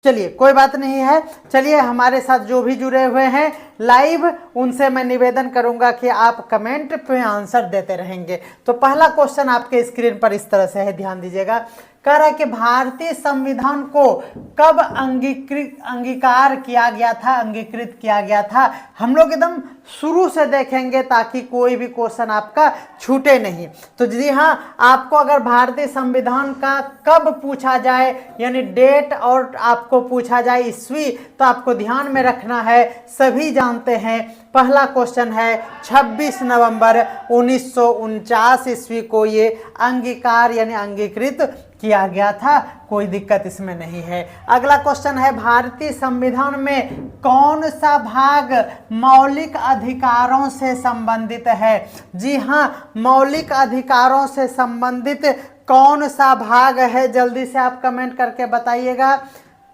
चलिए कोई बात नहीं है। चलिए हमारे साथ जो भी जुड़े हुए हैं लाइव, उनसे मैं निवेदन करूंगा कि आप कमेंट पे आंसर देते रहेंगे। तो पहला क्वेश्चन आपके स्क्रीन पर इस तरह से है, ध्यान दीजिएगा। कह रहा है कि भारतीय संविधान को कब अंगीकार किया गया था, अंगीकृत किया गया था। हम लोग एकदम शुरू से देखेंगे ताकि कोई भी क्वेश्चन आपका छूटे नहीं। तो जी हाँ, आपको अगर भारतीय संविधान का कब पूछा जाए, यानी डेट और आपको पूछा जाए ईस्वी, तो आपको ध्यान में रखना है, सभी जानते हैं। पहला क्वेश्चन है 26 नवंबर 1949 ईस्वी को ये अंगीकार यानी अंगीकृत किया गया था। कोई दिक्कत इसमें नहीं है। अगला क्वेश्चन है भारतीय संविधान में कौन सा भाग मौलिक अधिकारों से संबंधित है। जी हाँ, मौलिक अधिकारों से संबंधित कौन सा भाग है, जल्दी से आप कमेंट करके बताइएगा।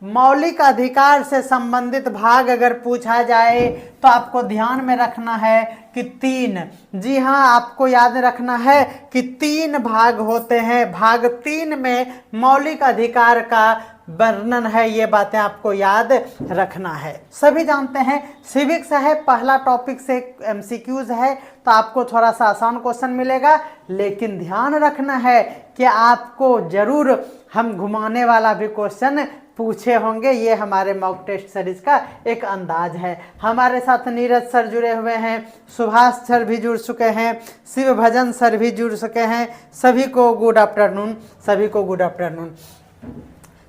मौलिक अधिकार से संबंधित भाग अगर पूछा जाए तो आपको ध्यान में रखना है कि 3, जी हाँ, आपको याद रखना है कि 3 भाग होते हैं। भाग 3 में मौलिक अधिकार का वर्णन है, ये बातें आपको याद रखना है। सभी जानते हैं सिविक्स है, पहला टॉपिक से एमसीक्यूज है, तो आपको थोड़ा सा आसान क्वेश्चन मिलेगा, लेकिन ध्यान रखना है कि आपको जरूर हम घुमाने वाला भी क्वेश्चन पूछे होंगे। ये हमारे मॉक टेस्ट सीरीज का एक अंदाज है। हमारे साथ नीरज सर जुड़े हुए हैं, सुभाष सर भी जुड़ चुके हैं, शिव भजन सर भी जुड़ चुके हैं। सभी को गुड आफ्टरनून, सभी को गुड आफ्टरनून।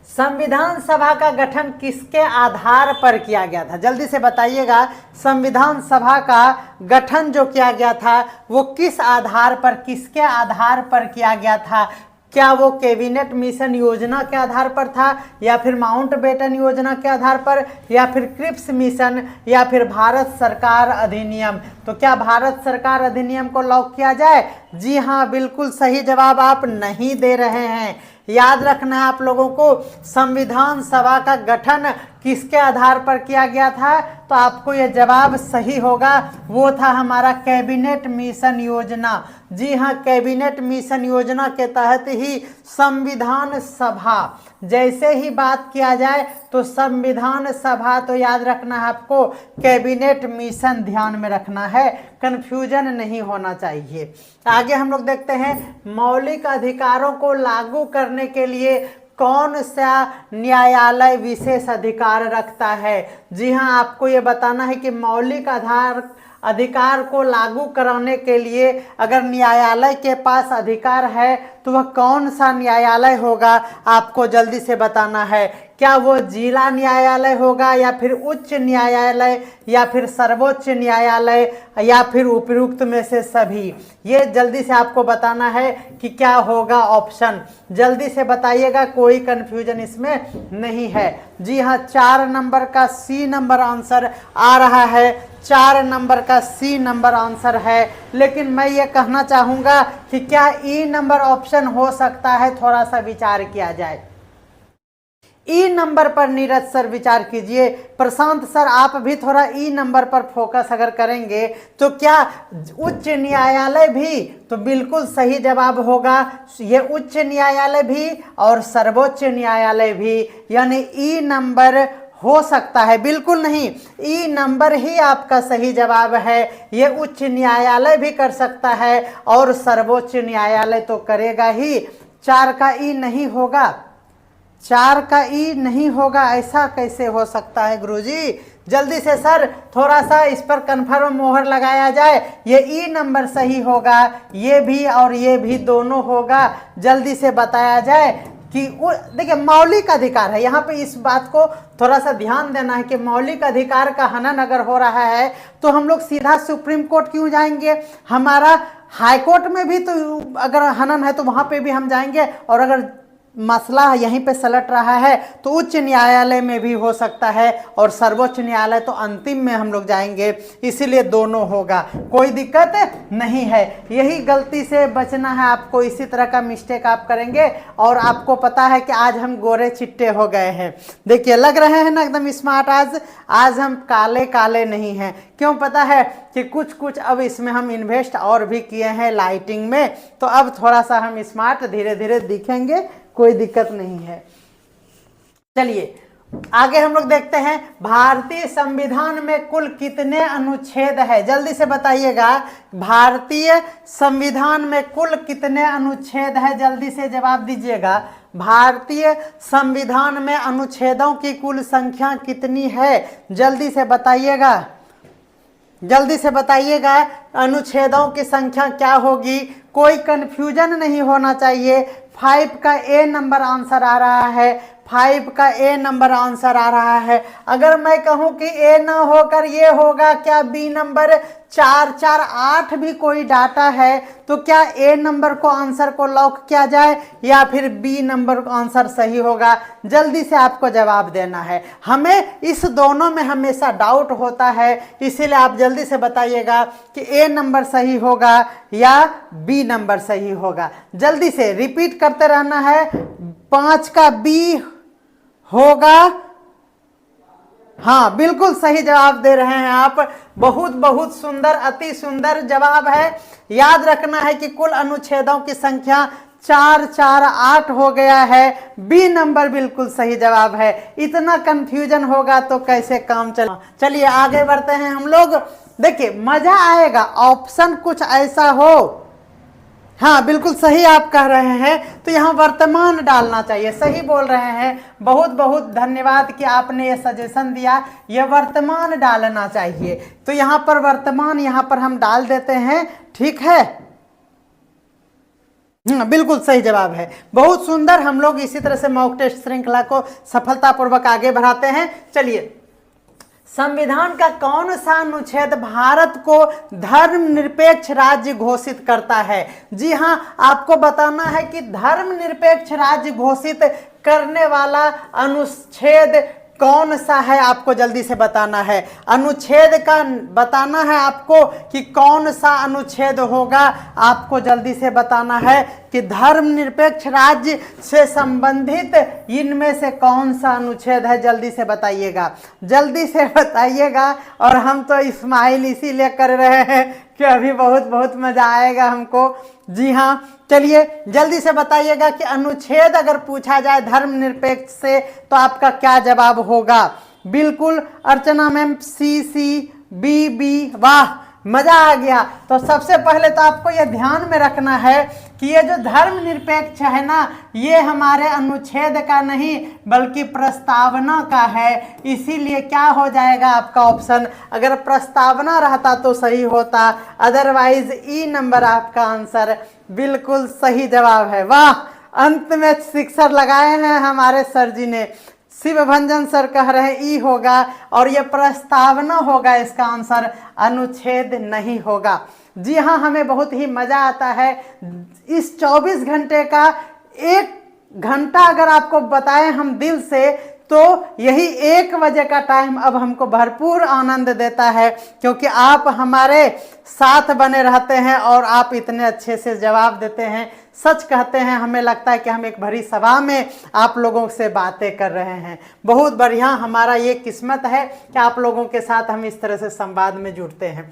संविधान सभा का गठन किसके आधार पर किया गया था, जल्दी से बताइएगा। संविधान सभा का गठन जो किया गया था वो किस आधार पर, किसके आधार पर किया गया था। क्या वो कैबिनेट मिशन योजना के आधार पर था, या फिर माउंटबेटन योजना के आधार पर, या फिर क्रिप्स मिशन, या फिर भारत सरकार अधिनियम। तो क्या भारत सरकार अधिनियम को लॉक किया जाए? जी हाँ, बिल्कुल सही जवाब आप नहीं दे रहे हैं। याद रखना है आप लोगों को, संविधान सभा का गठन किसके आधार पर किया गया था, तो आपको यह जवाब सही होगा, वो था हमारा कैबिनेट मिशन योजना। जी हाँ, कैबिनेट मिशन योजना के तहत ही संविधान सभा, जैसे ही बात किया जाए तो संविधान सभा, तो याद रखना है आपको कैबिनेट मिशन ध्यान में रखना है, कंफ्यूजन नहीं होना चाहिए। आगे हम लोग देखते हैं मौलिक अधिकारों को लागू करने के लिए कौन सा न्यायालय विशेष अधिकार रखता है। जी हाँ, आपको ये बताना है कि मौलिक अधिकार को लागू कराने के लिए अगर न्यायालय के पास अधिकार है तो वह कौन सा न्यायालय होगा, आपको जल्दी से बताना है। क्या वो जिला न्यायालय होगा, या फिर उच्च न्यायालय, या फिर सर्वोच्च न्यायालय, या फिर उपयुक्त में से सभी। ये जल्दी से आपको बताना है कि क्या होगा ऑप्शन, जल्दी से बताइएगा, कोई कंफ्यूजन इसमें नहीं है। जी हाँ, 4 नंबर का सी नंबर आंसर आ रहा है, 4 नंबर का सी नंबर आंसर है। लेकिन मैं ये कहना चाहूँगा कि क्या ई नंबर ऑप्शन हो सकता है, थोड़ा सा विचार किया जाए। ई नंबर पर नीरज सर विचार कीजिए, प्रशांत सर आप भी थोड़ा ई नंबर पर फोकस अगर करेंगे तो क्या उच्च न्यायालय भी, तो बिल्कुल सही जवाब होगा ये उच्च न्यायालय भी और सर्वोच्च न्यायालय भी, यानी ई नंबर हो सकता है, बिल्कुल नहीं, ई नंबर ही आपका सही जवाब है। ये उच्च न्यायालय भी कर सकता है और सर्वोच्च न्यायालय तो करेगा ही। 4 का ई नहीं होगा, 4 का ई नहीं होगा, ऐसा कैसे हो सकता है गुरुजी? जल्दी से सर थोड़ा सा इस पर कंफर्म मोहर लगाया जाए। ये ई नंबर सही होगा, ये भी और ये भी दोनों होगा, जल्दी से बताया जाए कि देखिए मौलिक अधिकार है, यहाँ पे इस बात को थोड़ा सा ध्यान देना है कि मौलिक अधिकार का हनन अगर हो रहा है तो हम लोग सीधा सुप्रीम कोर्ट क्यों जाएंगे। हमारा हाई कोर्ट में भी तो अगर हनन है तो वहाँ पे भी हम जाएंगे, और अगर मसला यहीं पे सलट रहा है तो उच्च न्यायालय में भी हो सकता है, और सर्वोच्च न्यायालय तो अंतिम में हम लोग जाएंगे, इसीलिए दोनों होगा, कोई दिक्कत नहीं है। यही गलती से बचना है आपको, इसी तरह का मिस्टेक आप करेंगे और आपको पता है कि आज हम गोरे चिट्टे हो गए हैं। देखिए लग रहे हैं ना एकदम स्मार्ट, आज हम काले काले नहीं हैं। क्यों पता है कि कुछ अब इसमें हम इन्वेस्ट और भी किए हैं लाइटिंग में, तो अब थोड़ा सा हम स्मार्ट धीरे धीरे दिखेंगे, कोई दिक्कत नहीं है। चलिए आगे हम लोग देखते हैं भारतीय संविधान में कुल कितने अनुच्छेद है, जल्दी से बताइएगा। भारतीय संविधान में कुल कितने अनुच्छेद है, जल्दी से जवाब दीजिएगा। भारतीय संविधान में अनुच्छेदों की कुल संख्या कितनी है, जल्दी से बताइएगा, जल्दी से बताइएगा। अनुच्छेदों की संख्या क्या होगी, कोई कंफ्यूजन नहीं होना चाहिए। 5 का ए नंबर आंसर आ रहा है, 5 का ए नंबर आंसर आ रहा है। अगर मैं कहूं कि ए ना होकर ये होगा, क्या बी नंबर 4 4 8 भी कोई डाटा है, तो क्या ए नंबर को आंसर को लॉक किया जाए या फिर बी नंबर को आंसर सही होगा, जल्दी से आपको जवाब देना है। हमें इस दोनों में हमेशा डाउट होता है, इसीलिए आप जल्दी से बताइएगा कि ए नंबर सही होगा या बी नंबर सही होगा। जल्दी से रिपीट करते रहना है। 5 का बी होगा, हाँ बिल्कुल सही जवाब दे रहे हैं आप। बहुत बहुत सुंदर, अति सुंदर जवाब है। याद रखना है कि कुल अनुच्छेदों की संख्या 4 4 8 हो गया है। बी नंबर बिल्कुल सही जवाब है। इतना कंफ्यूजन होगा तो कैसे काम चले। चलिए आगे बढ़ते हैं हम लोग। देखिए मजा आएगा, ऑप्शन कुछ ऐसा हो, हाँ बिल्कुल सही आप कह रहे हैं, तो यहाँ वर्तमान डालना चाहिए, सही बोल रहे हैं। बहुत बहुत धन्यवाद कि आपने ये सजेशन दिया, ये वर्तमान डालना चाहिए। तो यहाँ पर वर्तमान यहाँ पर हम डाल देते हैं, ठीक है। बिल्कुल सही जवाब है। बहुत सुंदर। हम लोग इसी तरह से मॉक टेस्ट श्रृंखला को सफलतापूर्वक आगे बढ़ाते हैं। चलिए, संविधान का कौन सा अनुच्छेद भारत को धर्मनिरपेक्ष राज्य घोषित करता है? जी हां, आपको बताना है कि धर्मनिरपेक्ष राज्य घोषित करने वाला अनुच्छेद कौन सा है, आपको जल्दी से बताना है। अनुच्छेद का बताना है आपको कि कौन सा अनुच्छेद होगा, आपको जल्दी से बताना है कि धर्मनिरपेक्ष राज्य से संबंधित इनमें से कौन सा अनुच्छेद है, जल्दी से बताइएगा, जल्दी से बताइएगा। और हम तो स्माइल इसीलिए कर रहे हैं कि अभी बहुत बहुत मजा आएगा हमको। जी हाँ, चलिए जल्दी से बताइएगा कि अनुच्छेद अगर पूछा जाए धर्मनिरपेक्ष से तो आपका क्या जवाब होगा। बिल्कुल अर्चना मैम सी बी बी, वाह मजा आ गया। तो सबसे पहले तो आपको यह ध्यान में रखना है कि ये जो धर्मनिरपेक्ष है ना, ये हमारे अनुच्छेद का नहीं बल्कि प्रस्तावना का है। इसीलिए क्या हो जाएगा आपका ऑप्शन, अगर प्रस्तावना रहता तो सही होता, अदरवाइज ई नंबर आपका आंसर बिल्कुल सही जवाब है। वाह, अंत में सिक्सर लगाए हैं हमारे सर जी ने। शिवभंजन सर कह रहे हैं ई होगा और ये प्रस्तावना होगा, इसका आंसर अनुच्छेद नहीं होगा। जी हाँ, हमें बहुत ही मजा आता है। इस 24 घंटे का 1 घंटा अगर आपको बताएं हम दिल से, तो यही 1 बजे का टाइम अब हमको भरपूर आनंद देता है, क्योंकि आप हमारे साथ बने रहते हैं और आप इतने अच्छे से जवाब देते हैं। सच कहते हैं, हमें लगता है कि हम एक भरी सभा में आप लोगों से बातें कर रहे हैं। बहुत बढ़िया, हमारा ये किस्मत है कि आप लोगों के साथ हम इस तरह से संवाद में जुड़ते हैं।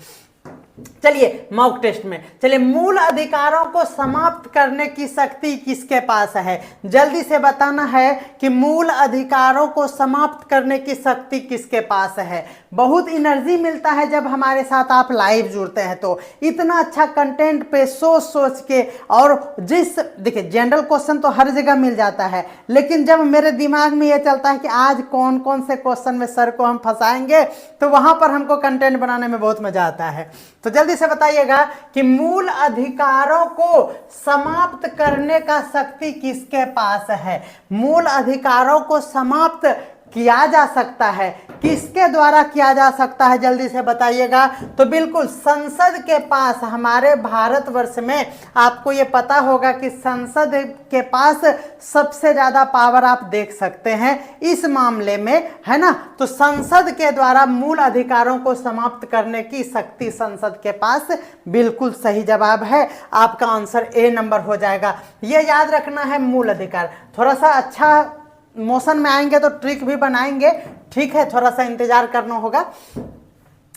चलिए मॉक टेस्ट में, चलिए मूल अधिकारों को समाप्त करने की शक्ति किसके पास है, जल्दी से बताना है कि मूल अधिकारों को समाप्त करने की शक्ति किसके पास है। बहुत एनर्जी मिलता है जब हमारे साथ आप लाइव जुड़ते हैं, तो इतना अच्छा कंटेंट पे सोच सोच के, और देखिए जनरल क्वेश्चन तो हर जगह मिल जाता है, लेकिन जब मेरे दिमाग में ये चलता है कि आज कौन कौन से क्वेश्चन में सर को हम फंसाएंगे, तो वहां पर हमको कंटेंट बनाने में बहुत मजा आता है। तो जल्दी से बताइएगा कि मूल अधिकारों को समाप्त करने का शक्ति किसके पास है। मूल अधिकारों को समाप्त किया जा सकता है, किसके द्वारा किया जा सकता है, जल्दी से बताइएगा। तो बिल्कुल संसद के पास, हमारे भारतवर्ष में आपको ये पता होगा कि संसद के पास सबसे ज्यादा पावर आप देख सकते हैं इस मामले में, है ना। तो संसद के द्वारा मूल अधिकारों को समाप्त करने की शक्ति संसद के पास, बिल्कुल सही जवाब है। आपका आंसर ए नंबर हो जाएगा। ये याद रखना है मूल अधिकार। थोड़ा सा अच्छा मोशन में आएंगे तो ट्रिक भी बनाएंगे, ठीक है, थोड़ा सा इंतजार करना होगा।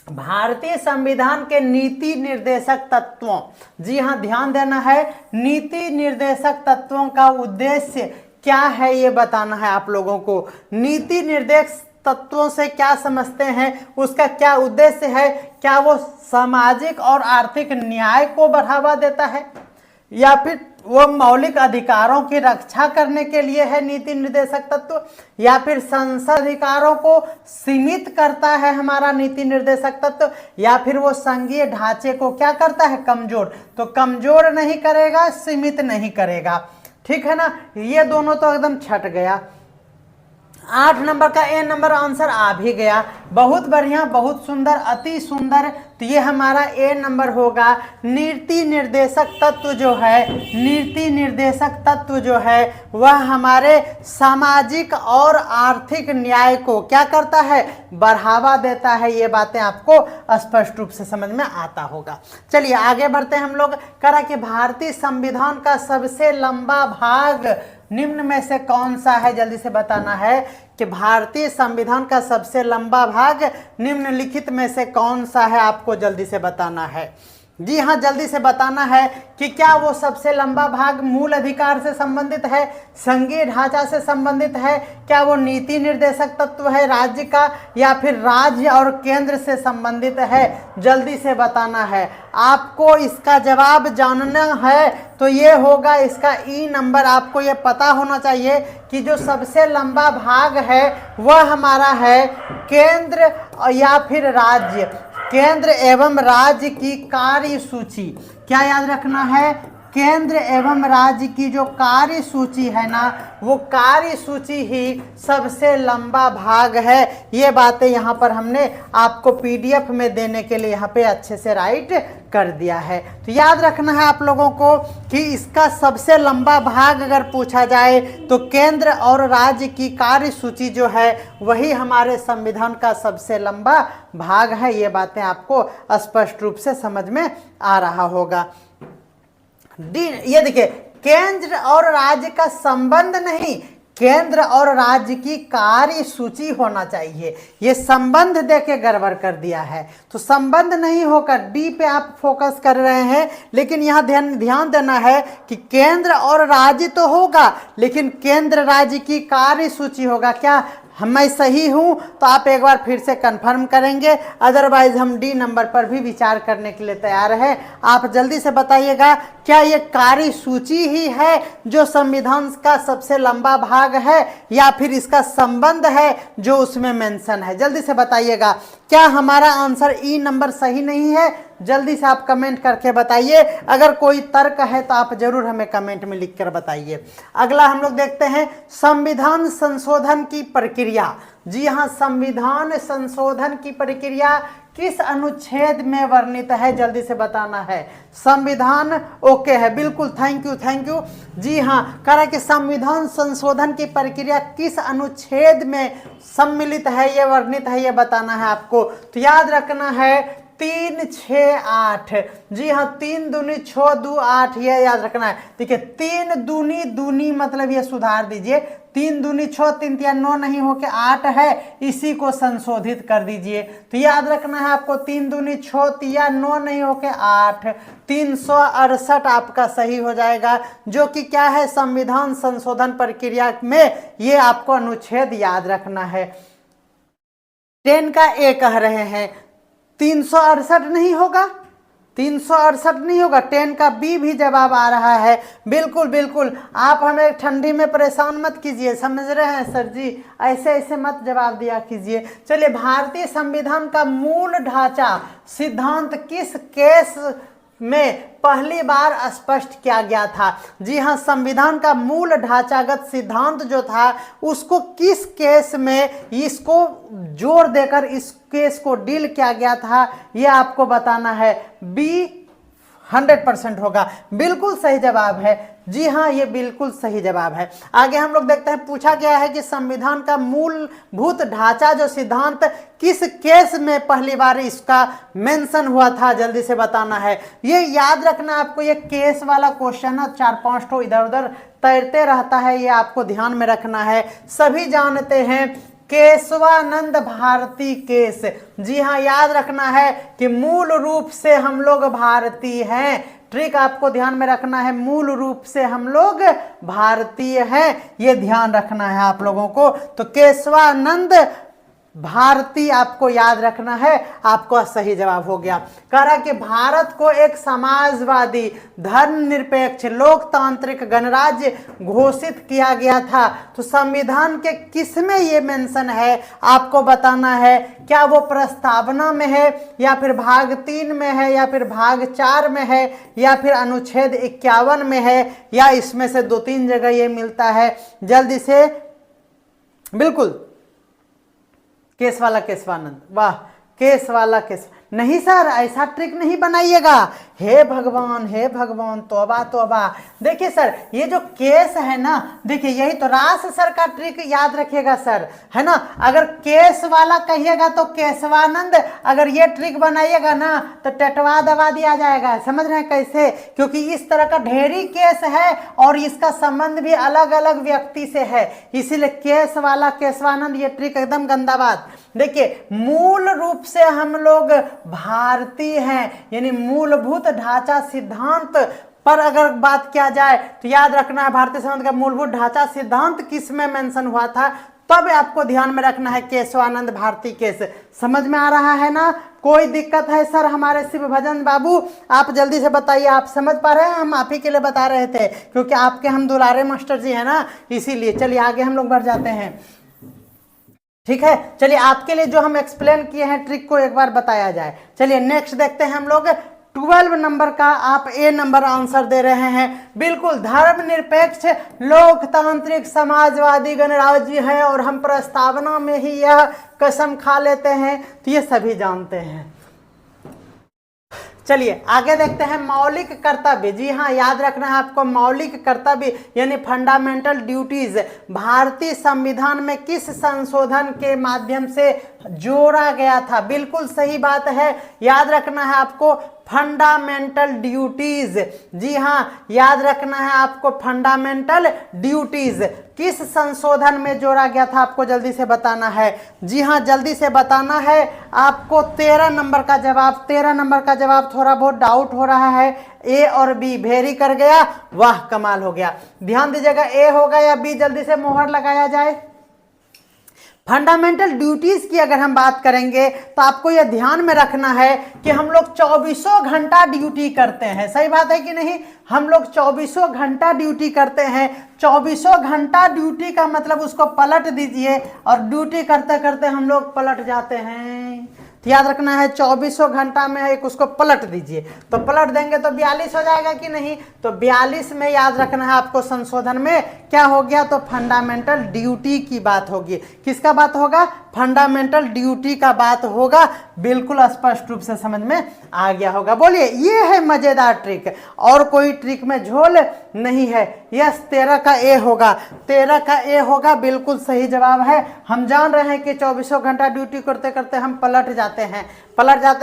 भारतीय संविधान के नीति निर्देशक तत्वों, जी हां ध्यान देना है, नीति निर्देशक तत्वों का उद्देश्य क्या है ये बताना है आप लोगों को। नीति निर्देश तत्वों से क्या समझते हैं, उसका क्या उद्देश्य है, क्या वो सामाजिक और आर्थिक न्याय को बढ़ावा देता है या फिर वो मौलिक अधिकारों की रक्षा करने के लिए है नीति निर्देशक तत्व, या फिर संसद अधिकारों को सीमित करता है हमारा नीति निर्देशक तत्व, या फिर वो संघीय ढांचे को क्या करता है, कमजोर। तो कमजोर नहीं करेगा, सीमित नहीं करेगा, ठीक है ना। ये दोनों तो एकदम छट गया। 8 नंबर का ए नंबर आंसर आ भी गया। बहुत बढ़िया, बहुत सुंदर, अति सुंदर। तो ये हमारा ए नंबर होगा। नीति निर्देशक तत्व जो है, नीति निर्देशक तत्व जो है वह हमारे सामाजिक और आर्थिक न्याय को क्या करता है, बढ़ावा देता है। ये बातें आपको स्पष्ट रूप से समझ में आता होगा। चलिए आगे बढ़ते हैं हम लोग। करा कि भारतीय संविधान का सबसे लंबा भाग निम्न में से कौन सा है, जल्दी से बताना है कि भारतीय संविधान का सबसे लंबा भाग निम्नलिखित में से कौन सा है, आपको जल्दी से बताना है। जी हाँ, जल्दी से बताना है कि क्या वो सबसे लंबा भाग मूल अधिकार से संबंधित है, संघीय ढांचा से संबंधित है, क्या वो नीति निर्देशक तत्व है राज्य का, या फिर राज्य और केंद्र से संबंधित है। जल्दी से बताना है। आपको इसका जवाब जानना है तो ये होगा इसका ई नंबर। आपको ये पता होना चाहिए कि जो सबसे लंबा भाग है वह हमारा है केंद्र या फिर राज्य, केंद्र एवं राज्य की कार्य सूची। क्या याद रखना है, केंद्र एवं राज्य की जो कार्य सूची है ना, वो कार्य सूची ही सबसे लंबा भाग है। ये बातें यहाँ पर हमने आपको पीडीएफ में देने के लिए यहाँ पे अच्छे से राइट कर दिया है। तो याद रखना है आप लोगों को कि इसका सबसे लंबा भाग अगर पूछा जाए तो केंद्र और राज्य की कार्य सूची जो है वही हमारे संविधान का सबसे लंबा भाग है। ये बातें आपको स्पष्ट रूप से समझ में आ रहा होगा। ये देखिए, केंद्र और राज्य का संबंध नहीं, केंद्र और राज्य की कार्य सूची होना चाहिए। ये संबंध देके गड़बड़ कर दिया है, तो संबंध नहीं होकर डी पे आप फोकस कर रहे हैं। लेकिन यहाँ ध्यान देना है कि केंद्र और राज्य तो होगा, लेकिन केंद्र राज्य की कार्य सूची होगा। क्या मैं सही हूं? तो आप एक बार फिर से कंफर्म करेंगे, अदरवाइज हम डी नंबर पर भी विचार करने के लिए तैयार हैं। आप जल्दी से बताइएगा, क्या ये कार्य सूची ही है जो संविधान का सबसे लंबा भाग है, या फिर इसका संबंध है जो उसमें मेंशन है? जल्दी से बताइएगा। क्या हमारा आंसर ई नंबर सही नहीं है? जल्दी से आप कमेंट करके बताइए। अगर कोई तर्क है तो आप जरूर हमें कमेंट में लिखकर बताइए। अगला हम लोग देखते हैं संविधान संशोधन की प्रक्रिया। जी हाँ, संविधान संशोधन की प्रक्रिया किस अनुच्छेद में वर्णित है? जल्दी से बताना है। संविधान ओके है, बिल्कुल, थैंक यू थैंक यू। जी हाँ, कह रहा है कि संविधान संशोधन की प्रक्रिया किस अनुच्छेद में सम्मिलित है, ये वर्णित है, ये बताना है आपको। तो याद रखना है 3, 6, 8। जी हाँ, 3 दूनी 6 2 8, ये याद रखना है। ठीक है, 3 दूनी दूनी मतलब ये सुधार दीजिए, 3 दूनी 6, 3 तिया 9 नहीं होके 8 है, इसी को संशोधित कर दीजिए। तो याद रखना है आपको 3 दूनी 6 तिया 9 नहीं होके 8, 368 आपका सही हो जाएगा, जो कि क्या है, संविधान संशोधन प्रक्रिया में ये आपको अनुच्छेद याद रखना है। 10 का ए कह रहे हैं, 368 नहीं होगा, 368 नहीं होगा, 10 का बी भी जवाब आ रहा है। बिल्कुल बिल्कुल, आप हमें ठंडी में परेशान मत कीजिए, समझ रहे हैं सर जी, ऐसे ऐसे मत जवाब दिया कीजिए। चलिए, भारतीय संविधान का मूल ढांचा सिद्धांत किस केस में पहली बार स्पष्ट किया गया था? जी हाँ, संविधान का मूल ढांचागत सिद्धांत जो था उसको किस केस में इसको जोर देकर इस केस को डील किया गया था, ये आपको बताना है। बी 100% होगा, बिल्कुल सही जवाब है। जी हाँ, ये बिल्कुल सही जवाब है। आगे हम लोग देखते हैं, पूछा गया है कि संविधान का मूलभूत ढांचा जो सिद्धांत किस केस में पहली बार इसका मेंशन हुआ था? जल्दी से बताना है। ये याद रखना आपको, ये केस वाला क्वेश्चन है, 4-5 ठो इधर उधर तैरते रहता है, ये आपको ध्यान में रखना है। सभी जानते हैं केशवानंद भारती केस। जी हाँ, याद रखना है कि मूल रूप से हम लोग भारतीय हैं, ट्रिक आपको ध्यान में रखना है, मूल रूप से हम लोग भारतीय हैं, ये ध्यान रखना है आप लोगों को। तो केशवानंद भारतीय आपको याद रखना है, आपको सही जवाब हो गया। कह रहा कि भारत को एक समाजवादी, धर्मनिरपेक्ष, लोकतांत्रिक गणराज्य घोषित किया गया था। तो संविधान के किस में ये मेंशन है आपको बताना है। क्या वो प्रस्तावना में है, या फिर भाग 3 में है, या फिर भाग 4 में है, या फिर अनुच्छेद 51 में है, या इसमें से 2-3 जगह ये मिलता है। जल्दी से बिल्कुल केस वाला केशवानंद, वाह, केस वाला केस नहीं सर, ऐसा ट्रिक नहीं बनाइएगा। हे भगवान, तौबा तौबा। देखिए सर, ये जो केस है ना, देखिए यही तो रास सर का ट्रिक याद रखिएगा सर, है ना। अगर केस वाला कहिएगा तो केशवानंद, अगर ये ट्रिक बनाइएगा ना तो टटवा दबा दिया जाएगा। समझ रहे हैं कैसे? क्योंकि इस तरह का ढेरी केस है और इसका संबंध भी अलग अलग व्यक्ति से है, इसीलिए केस वाला केशवानंद ये ट्रिक एकदम गंदा बात। देखिए, मूल रूप से हम लोग भारतीय हैं, यानी मूलभूत ढांचा सिद्धांत पर अगर बात किया जाए तो याद रखना है भारतीय संविधान का मूलभूत ढांचा सिद्धांत किस में मेंशन हुआ था, तब आपको ध्यान में रखना है केशवानंद भारती केस। समझ में आ रहा है ना? कोई दिक्कत है सर हमारे शिव भजन बाबू? आप जल्दी से बताइए, आप समझ पा रहे हैं? हम आप ही के लिए बता रहे थे, क्योंकि आपके हम दुलारे मास्टर जी है ना, इसीलिए। चलिए आगे हम लोग बढ़ जाते हैं, ठीक है। चलिए आपके लिए जो हम एक्सप्लेन किए हैं ट्रिक को एक बार बताया जाए। चलिए नेक्स्ट देखते हैं हम लोग। 12 नंबर का आप ए नंबर आंसर दे रहे हैं। बिल्कुल, धर्मनिरपेक्ष लोकतांत्रिक समाजवादी गणराज्य है और हम प्रस्तावना में ही यह कसम खा लेते हैं, तो ये सभी जानते हैं। चलिए आगे देखते हैं मौलिक कर्तव्य। जी हाँ, याद रखना है आपको, मौलिक कर्तव्य यानी फंडामेंटल ड्यूटीज भारतीय संविधान में किस संशोधन के माध्यम से जोड़ा गया था? बिल्कुल सही बात है, याद रखना है आपको फंडामेंटल ड्यूटीज। जी हाँ, याद रखना है आपको फंडामेंटल ड्यूटीज किस संशोधन में जोड़ा गया था, आपको जल्दी से बताना है। जी हाँ, जल्दी से बताना है आपको। 13 नंबर का जवाब, 13 नंबर का जवाब थोड़ा बहुत डाउट हो रहा है, ए और बी वेरी कर गया, वाह कमाल हो गया। ध्यान दीजिएगा, ए होगा या बी, जल्दी से मोहर लगाया जाए। फंडामेंटल ड्यूटीज की अगर हम बात करेंगे तो आपको यह ध्यान में रखना है कि हम लोग 24 घंटा ड्यूटी करते हैं। सही बात है कि नहीं? हम लोग 24 घंटा ड्यूटी करते हैं। 24 घंटा ड्यूटी का मतलब उसको पलट दीजिए, और ड्यूटी करते करते हम लोग पलट जाते हैं। तो याद रखना है 24 घंटा में एक उसको पलट दीजिए, तो पलट देंगे तो 42 हो जाएगा कि नहीं? तो 42 में याद रखना है आपको संशोधन में क्या हो गया, तो फंडामेंटल ड्यूटी की बात होगी। किसका बात होगा? फंडामेंटल ड्यूटी का बात होगा। बिल्कुल स्पष्ट रूप से समझ में आ गया होगा। बोलिए, ये है मजेदार ट्रिक, और कोई ट्रिक में झोल नहीं है। यस, 13 का ए होगा, 13 का ए होगा, बिल्कुल सही जवाब है। हम जान रहे हैं कि 24 घंटा ड्यूटी करते करते हम पलट जाते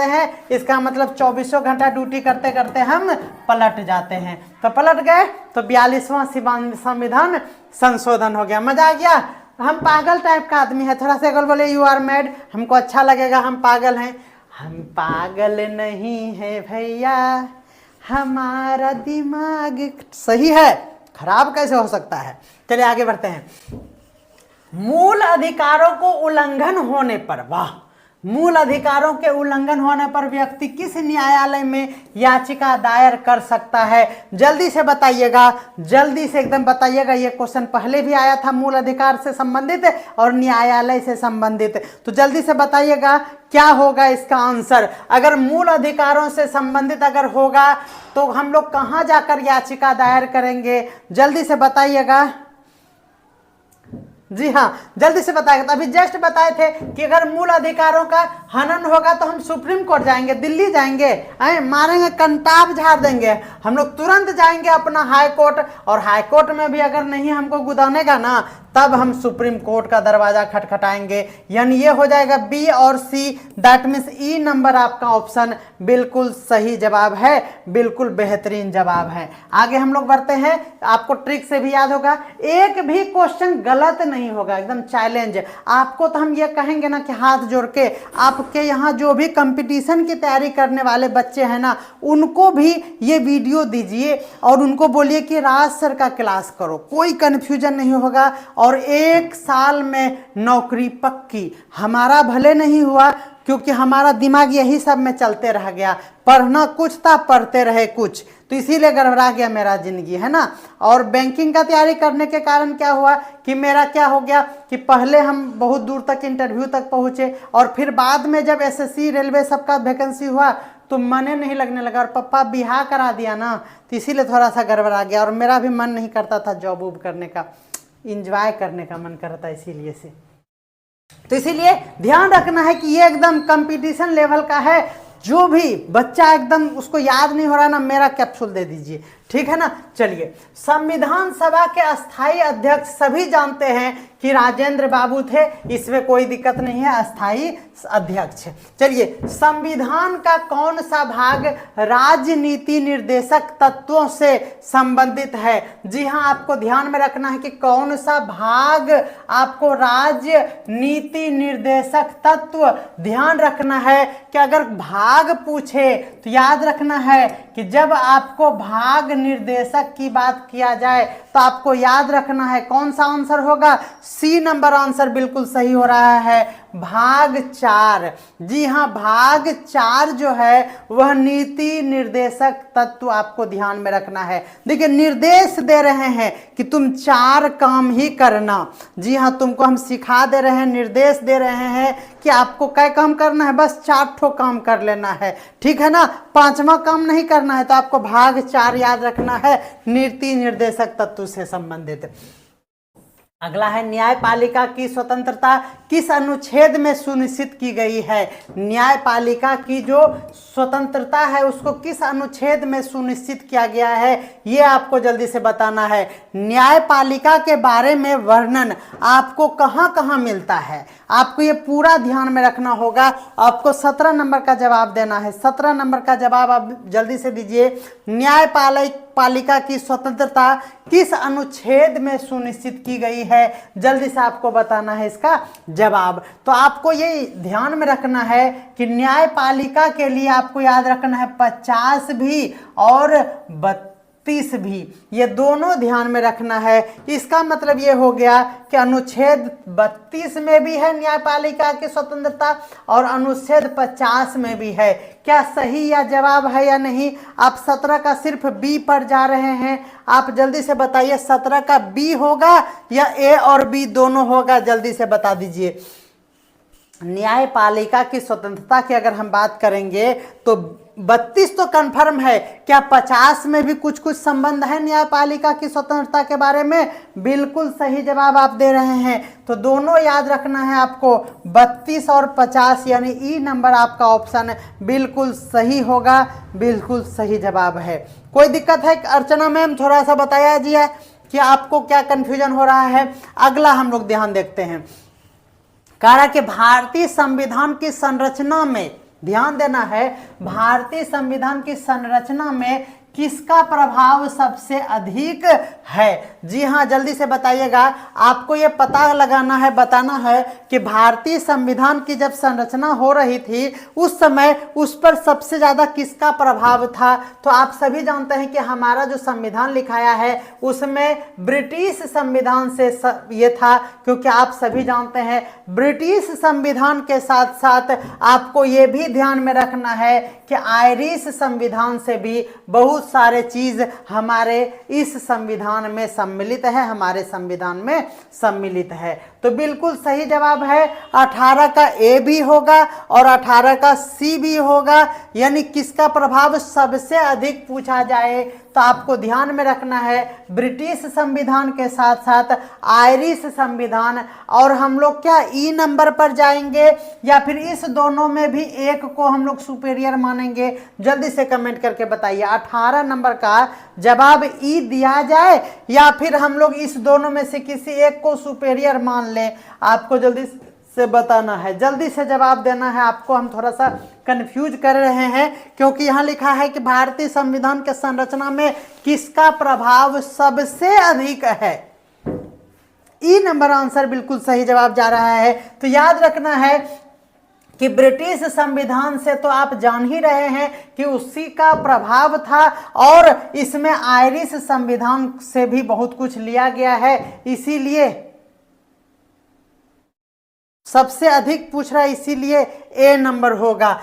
हैं, इसका मतलब 24 घंटा ड्यूटी करते करते हम पलट जाते हैं। तो पलट गए तो 42वां संविधान संशोधन हो गया। मजा आ गया? हम पागल टाइप का आदमी है, थोड़ा सा अगर बोले यू आर मैड, हमको अच्छा लगेगा, हम पागल हैं। हम पागल नहीं है भैया, हमारा दिमाग सही है, खराब कैसे हो सकता है? चलिए आगे बढ़ते हैं। मूल अधिकारों को उल्लंघन होने पर, वाह, मूल अधिकारों के उल्लंघन होने पर व्यक्ति किस न्यायालय में याचिका दायर कर सकता है? जल्दी से बताइएगा, जल्दी से एकदम बताइएगा। ये क्वेश्चन पहले भी आया था, मूल अधिकार से संबंधित और न्यायालय से संबंधित। तो जल्दी से बताइएगा क्या होगा इसका आंसर। अगर मूल अधिकारों से संबंधित अगर होगा तो हम लोग कहाँ जाकर याचिका दायर करेंगे? जल्दी से बताइएगा। जी हाँ, जल्दी से बताएगा। तो अभी जस्ट बताए थे कि अगर मूल अधिकारों का हनन होगा तो हम सुप्रीम कोर्ट जाएंगे, दिल्ली जाएंगे, मारेंगे, कंटाप झाड़ देंगे, हम लोग तुरंत जाएंगे अपना हाई कोर्ट, और हाई कोर्ट में भी अगर नहीं हमको गुदानेगा ना, तब हम सुप्रीम कोर्ट का दरवाजा खटखटाएंगे। यानी ये हो जाएगा बी और सी, दैट मीन्स ई नंबर आपका ऑप्शन बिल्कुल सही जवाब है, बिल्कुल बेहतरीन जवाब है। आगे हम लोग बढ़ते हैं। आपको ट्रिक से भी याद होगा, एक भी क्वेश्चन गलत नहीं होगा, एकदम चैलेंज आपको। तो हम ये कहेंगे ना कि हाथ जोड़ के आपके यहाँ जो भी कंपटीशन की तैयारी करने वाले बच्चे हैं ना, उनको भी ये वीडियो वीडियो दीजिए और उनको बोलिए कि राज सर का क्लास करो, कोई कन्फ्यूजन नहीं होगा और 1 साल में नौकरी पक्की। हमारा भले नहीं हुआ क्योंकि हमारा दिमाग यही सब में चलते रह गया, पढ़ना कुछ था, पढ़ते रहे कुछ, तो इसीलिए गड़बड़ा गया मेरा जिंदगी, है ना। और बैंकिंग का तैयारी करने के कारण क्या हुआ कि मेरा क्या हो गया कि पहले हम बहुत दूर तक इंटरव्यू तक पहुँचे और फिर बाद में जब SSC रेलवे सबका वैकेंसी हुआ तो मने नहीं लगने लगा और पप्पा बिहार करा दिया ना, तो इसीलिए थोड़ा सा गड़बड़ा गया और मेरा भी मन नहीं करता था जॉब वॉब करने का, इंजॉय करने का मन करता इसीलिए से। तो इसीलिए ध्यान रखना है कि ये एकदम कंपटीशन लेवल का है, जो भी बच्चा एकदम उसको याद नहीं हो रहा ना, मेरा कैप्सूल दे दीजिए, ठीक है ना। चलिए, संविधान सभा के अस्थाई अध्यक्ष सभी जानते हैं कि राजेंद्र बाबू थे, इसमें कोई दिक्कत नहीं है, अस्थाई अध्यक्ष। चलिए, संविधान का कौन सा भाग राजनीति निर्देशक तत्वों से संबंधित है? जी हाँ, आपको ध्यान में रखना है कि कौन सा भाग आपको राजनीति निर्देशक तत्व, ध्यान रखना है कि अगर भाग पूछे तो याद रखना है कि जब आपको भाग निर्देशक की बात किया जाए तो आपको याद रखना है कौन सा आंसर होगा, सी नंबर आंसर बिल्कुल सही हो रहा है, भाग 4। जी हाँ, भाग 4 जो है वह नीति निर्देशक तत्व आपको ध्यान में रखना है। देखिए, निर्देश दे रहे हैं कि तुम 4 काम ही करना। जी हाँ, तुमको हम सिखा दे रहे हैं, निर्देश दे रहे हैं कि आपको क्या काम करना है, बस 4 ठो काम कर लेना है, ठीक है ना, 5वां काम नहीं करना है। तो आपको भाग 4 याद रखना है, नीति निर्देशक तत्व से संबंधित। अगला है, न्यायपालिका की स्वतंत्रता किस अनुच्छेद में सुनिश्चित की गई है? न्यायपालिका की जो स्वतंत्रता है उसको किस अनुच्छेद में सुनिश्चित किया गया है, ये आपको जल्दी से बताना है। न्यायपालिका के बारे में वर्णन आपको कहाँ कहाँ मिलता है, आपको ये पूरा ध्यान में रखना होगा। आपको 17 नंबर का जवाब देना है, 17 नंबर का जवाब आप जल्दी से दीजिए। न्यायपालिका की स्वतंत्रता किस अनुच्छेद में सुनिश्चित की गई है, जल्दी से आपको बताना है इसका जवाब। तो आपको ये ध्यान में रखना है कि न्यायपालिका के लिए आपको याद रखना है 50 भी और 32 भी, ये दोनों ध्यान में रखना है। इसका मतलब ये हो गया कि अनुच्छेद 32 में भी है न्यायपालिका की स्वतंत्रता और अनुच्छेद 50 में भी है। क्या सही या जवाब है या नहीं? आप 17 का सिर्फ बी पर जा रहे हैं, आप जल्दी से बताइए 17 का बी होगा या ए और बी दोनों होगा, जल्दी से बता दीजिए। न्यायपालिका की स्वतंत्रता की अगर हम बात करेंगे तो 32 तो कंफर्म है, क्या 50 में भी कुछ कुछ संबंध है न्यायपालिका की स्वतंत्रता के बारे में? बिल्कुल सही जवाब आप दे रहे हैं। तो दोनों याद रखना है आपको, 32 और 50, यानी ई नंबर आपका ऑप्शन बिल्कुल सही होगा, बिल्कुल सही जवाब है। कोई दिक्कत है अर्चना मैम? थोड़ा सा बताया जी है कि आपको क्या कंफ्यूजन हो रहा है। अगला हम लोग ध्यान देखते हैं, कह रहा कि भारतीय संविधान की संरचना में, ध्यान देना है, भारतीय संविधान की संरचना में किसका प्रभाव सबसे अधिक है? जी हाँ, जल्दी से बताइएगा। आपको ये पता लगाना है, बताना है कि भारतीय संविधान की जब संरचना हो रही थी उस समय उस पर सबसे ज़्यादा किसका प्रभाव था? तो आप सभी जानते हैं कि हमारा जो संविधान लिखाया है उसमें ब्रिटिश संविधान से ये था, क्योंकि आप सभी जानते हैं ब्रिटिश संविधान के साथ साथ आपको ये भी ध्यान में रखना है कि आयरिश संविधान से भी बहुत सारे चीज हमारे इस संविधान में सम्मिलित है, हमारे संविधान में सम्मिलित है। तो बिल्कुल सही जवाब है 18 का ए भी होगा और 18 का सी भी होगा। यानी किसका प्रभाव सबसे अधिक पूछा जाए तो आपको ध्यान में रखना है ब्रिटिश संविधान के साथ साथ आयरिश संविधान। और हम लोग क्या ई नंबर पर जाएंगे या फिर इस दोनों में भी एक को हम लोग सुपेरियर मानेंगे? जल्दी से कमेंट करके बताइए। 18 नंबर का जवाब ई दिया जाए या फिर हम लोग इस दोनों में से किसी एक को सुपेरियर मान लें? आपको जल्दी से बताना है, जल्दी से जवाब देना है। आपको हम थोड़ा सा कंफ्यूज कर रहे हैं क्योंकि यहाँ लिखा है कि भारतीय संविधान के संरचना में किसका प्रभाव सबसे अधिक है। ई नंबर आंसर बिल्कुल सही जवाब जा रहा है। तो याद रखना है कि ब्रिटिश संविधान से तो आप जान ही रहे हैं कि उसी का प्रभाव था, और इसमें आयरिश संविधान से भी बहुत कुछ लिया गया है, इसीलिए सबसे अधिक पूछ रहा है, इसीलिए ए नंबर होगा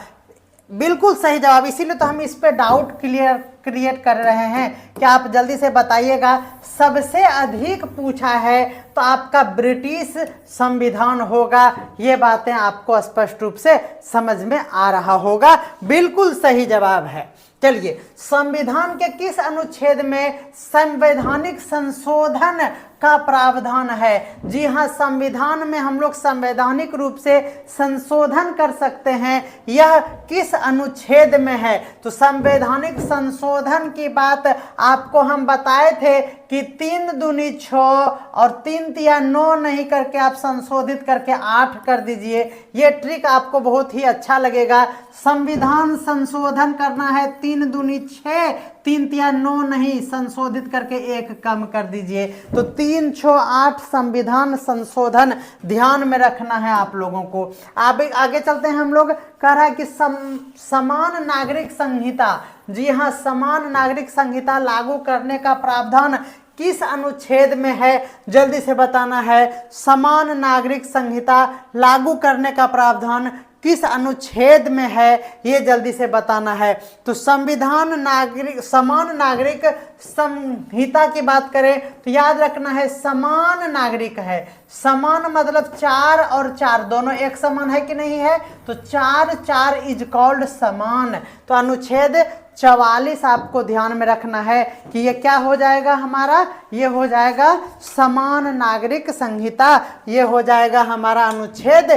बिल्कुल सही जवाब। इसीलिए तो हम इस पे डाउट क्रिएट कर रहे हैं कि आप जल्दी से बताइएगा। सबसे अधिक पूछा है तो आपका ब्रिटिश संविधान होगा, ये बातें आपको स्पष्ट रूप से समझ में आ रहा होगा, बिल्कुल सही जवाब है। चलिए, संविधान के किस अनुच्छेद में संवैधानिक संशोधन का प्रावधान है? जी हाँ, संविधान में हम लोग संवैधानिक रूप से संशोधन कर सकते हैं, यह किस अनुच्छेद में है? तो संवैधानिक संशोधन की बात आपको हम बताए थे कि 3 दूनी 6 और 3 तिया 9 नहीं करके आप संशोधित करके 8 कर दीजिए। ये ट्रिक आपको बहुत ही अच्छा लगेगा। संविधान संशोधन करना है 3 दूनी 6, 3 तिया 9 नहीं, संशोधित करके 1 कम कर दीजिए। तो 3 6 8 संविधान संशोधन ध्यान में रखना है आप लोगों को। आगे चलते हैं हम लोग। कह रहा है कि समान नागरिक संहिता, जी हाँ, समान नागरिक संहिता लागू करने का प्रावधान किस अनुच्छेद में है? जल्दी से बताना है। समान नागरिक संहिता लागू करने का प्रावधान किस अनुच्छेद में है, ये जल्दी से बताना है। तो संविधान नागरिक समान नागरिक संहिता की बात करें तो याद रखना है समान नागरिक है। समान मतलब 4 और 4 दोनों एक समान है कि नहीं है? तो 4 4 इज कॉल्ड समान। तो अनुच्छेद 44 आपको ध्यान में रखना है कि ये क्या हो जाएगा हमारा, ये हो जाएगा समान नागरिक संहिता, ये हो जाएगा हमारा अनुच्छेद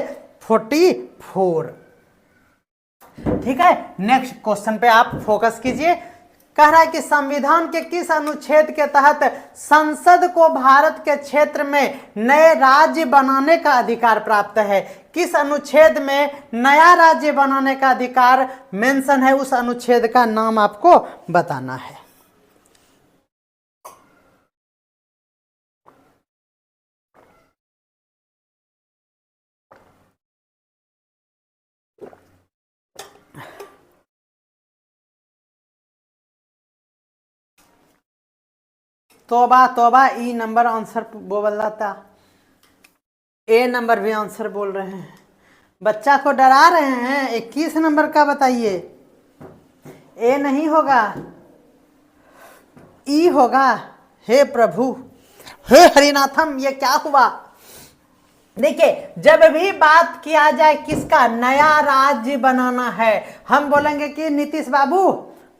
44। ठीक है, नेक्स्ट क्वेश्चन पे आप फोकस कीजिए। कह रहा है कि संविधान के किस अनुच्छेद के तहत संसद को भारत के क्षेत्र में नए राज्य बनाने का अधिकार प्राप्त है? किस अनुच्छेद में नया राज्य बनाने का अधिकार मेंशन है, उस अनुच्छेद का नाम आपको बताना है। तोबा तोबा, ई नंबर आंसर बोल रहा था, ए नंबर भी आंसर बोल रहे हैं। बच्चा को डरा रहे हैं। 21 नंबर का बताइए। ए नहीं होगा, ई होगा। हे प्रभु, हे हरिनाथम, ये क्या हुआ? देखिए, जब भी बात किया जाए किसका, नया राज्य बनाना है, हम बोलेंगे कि नीतीश बाबू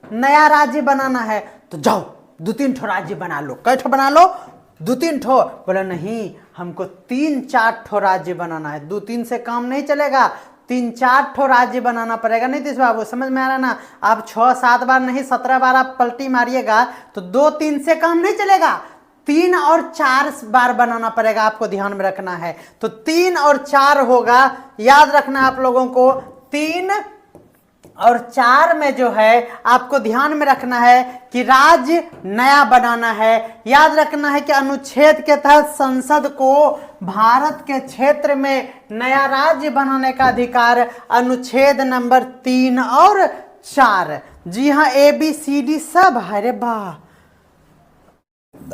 नया राज्य बनाना है, तो जाओ 2-3 ठो राज्य बना लो। कै ठो बना लो? 2-3 ठो। बोला नहीं, हमको 3-4 ठो राज्य बनाना है। 2-3 से काम नहीं चलेगा, 3-4 ठो राज्य बनाना पड़ेगा। नीतीश बाबू समझ में आ रहा ना? आप 6-7 बार नहीं 17 बार आप पलटी मारिएगा तो 2-3 से काम नहीं चलेगा, 3 और 4 बार बनाना पड़ेगा, आपको ध्यान में रखना है। तो 3 और 4 होगा, याद रखना आप लोगों को। 3 और 4 में जो है आपको ध्यान में रखना है कि राज्य नया बनाना है। याद रखना है कि अनुच्छेद के तहत संसद को भारत के क्षेत्र में नया राज्य बनाने का अधिकार, अनुच्छेद नंबर 3 और 4। जी हाँ, ABCD सब है रे बा।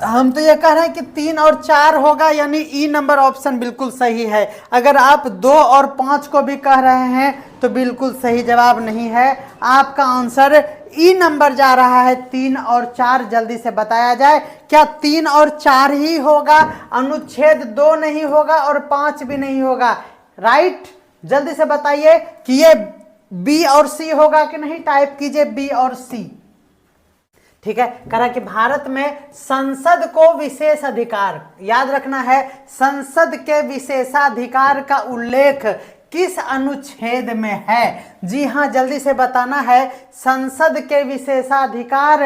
हम तो ये कह रहे हैं कि 3 और 4 होगा, यानी ई नंबर ऑप्शन बिल्कुल सही है। अगर आप 2 और 5 को भी कह रहे हैं तो बिल्कुल सही जवाब नहीं है। आपका आंसर ई नंबर जा रहा है। 3 और 4 जल्दी से बताया जाए, क्या 3 और 4 ही होगा? अनुच्छेद 2 नहीं होगा और 5 भी नहीं होगा, राइट? जल्दी से बताइए कि ये बी और सी होगा कि नहीं। टाइप कीजिए बी और सी। ठीक है, करा कि भारत में संसद को विशेष अधिकार, याद रखना है, संसद के विशेषाधिकार का उल्लेख किस अनुच्छेद में है? जी हाँ, जल्दी से बताना है। संसद के विशेषाधिकार,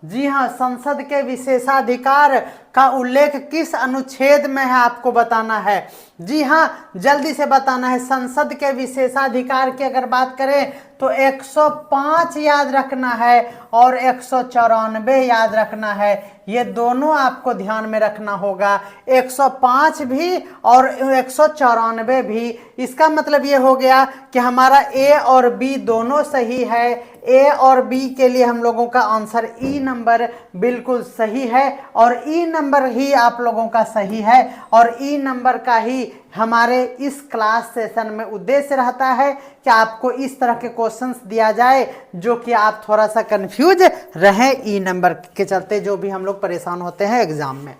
जी हाँ, संसद के विशेषाधिकार का उल्लेख किस अनुच्छेद में है आपको बताना है। जी हाँ, जल्दी से बताना है। संसद के विशेषाधिकार की अगर बात करें तो 105 याद रखना है और 194 याद रखना है। ये दोनों आपको ध्यान में रखना होगा, 105 भी और 194 भी। इसका मतलब ये हो गया कि हमारा ए और बी दोनों सही है। ए और बी के लिए हम लोगों का आंसर ई नंबर बिल्कुल सही है और ई नंबर ही आप लोगों का सही है और ई नंबर का ही हमारे इस क्लास सेशन में उद्देश्य रहता है कि आपको इस तरह के क्वेश्चंस दिया जाए जो कि आप थोड़ा सा कंफ्यूज रहें ई नंबर के चलते, जो भी हम लोग परेशान होते हैं एग्जाम में।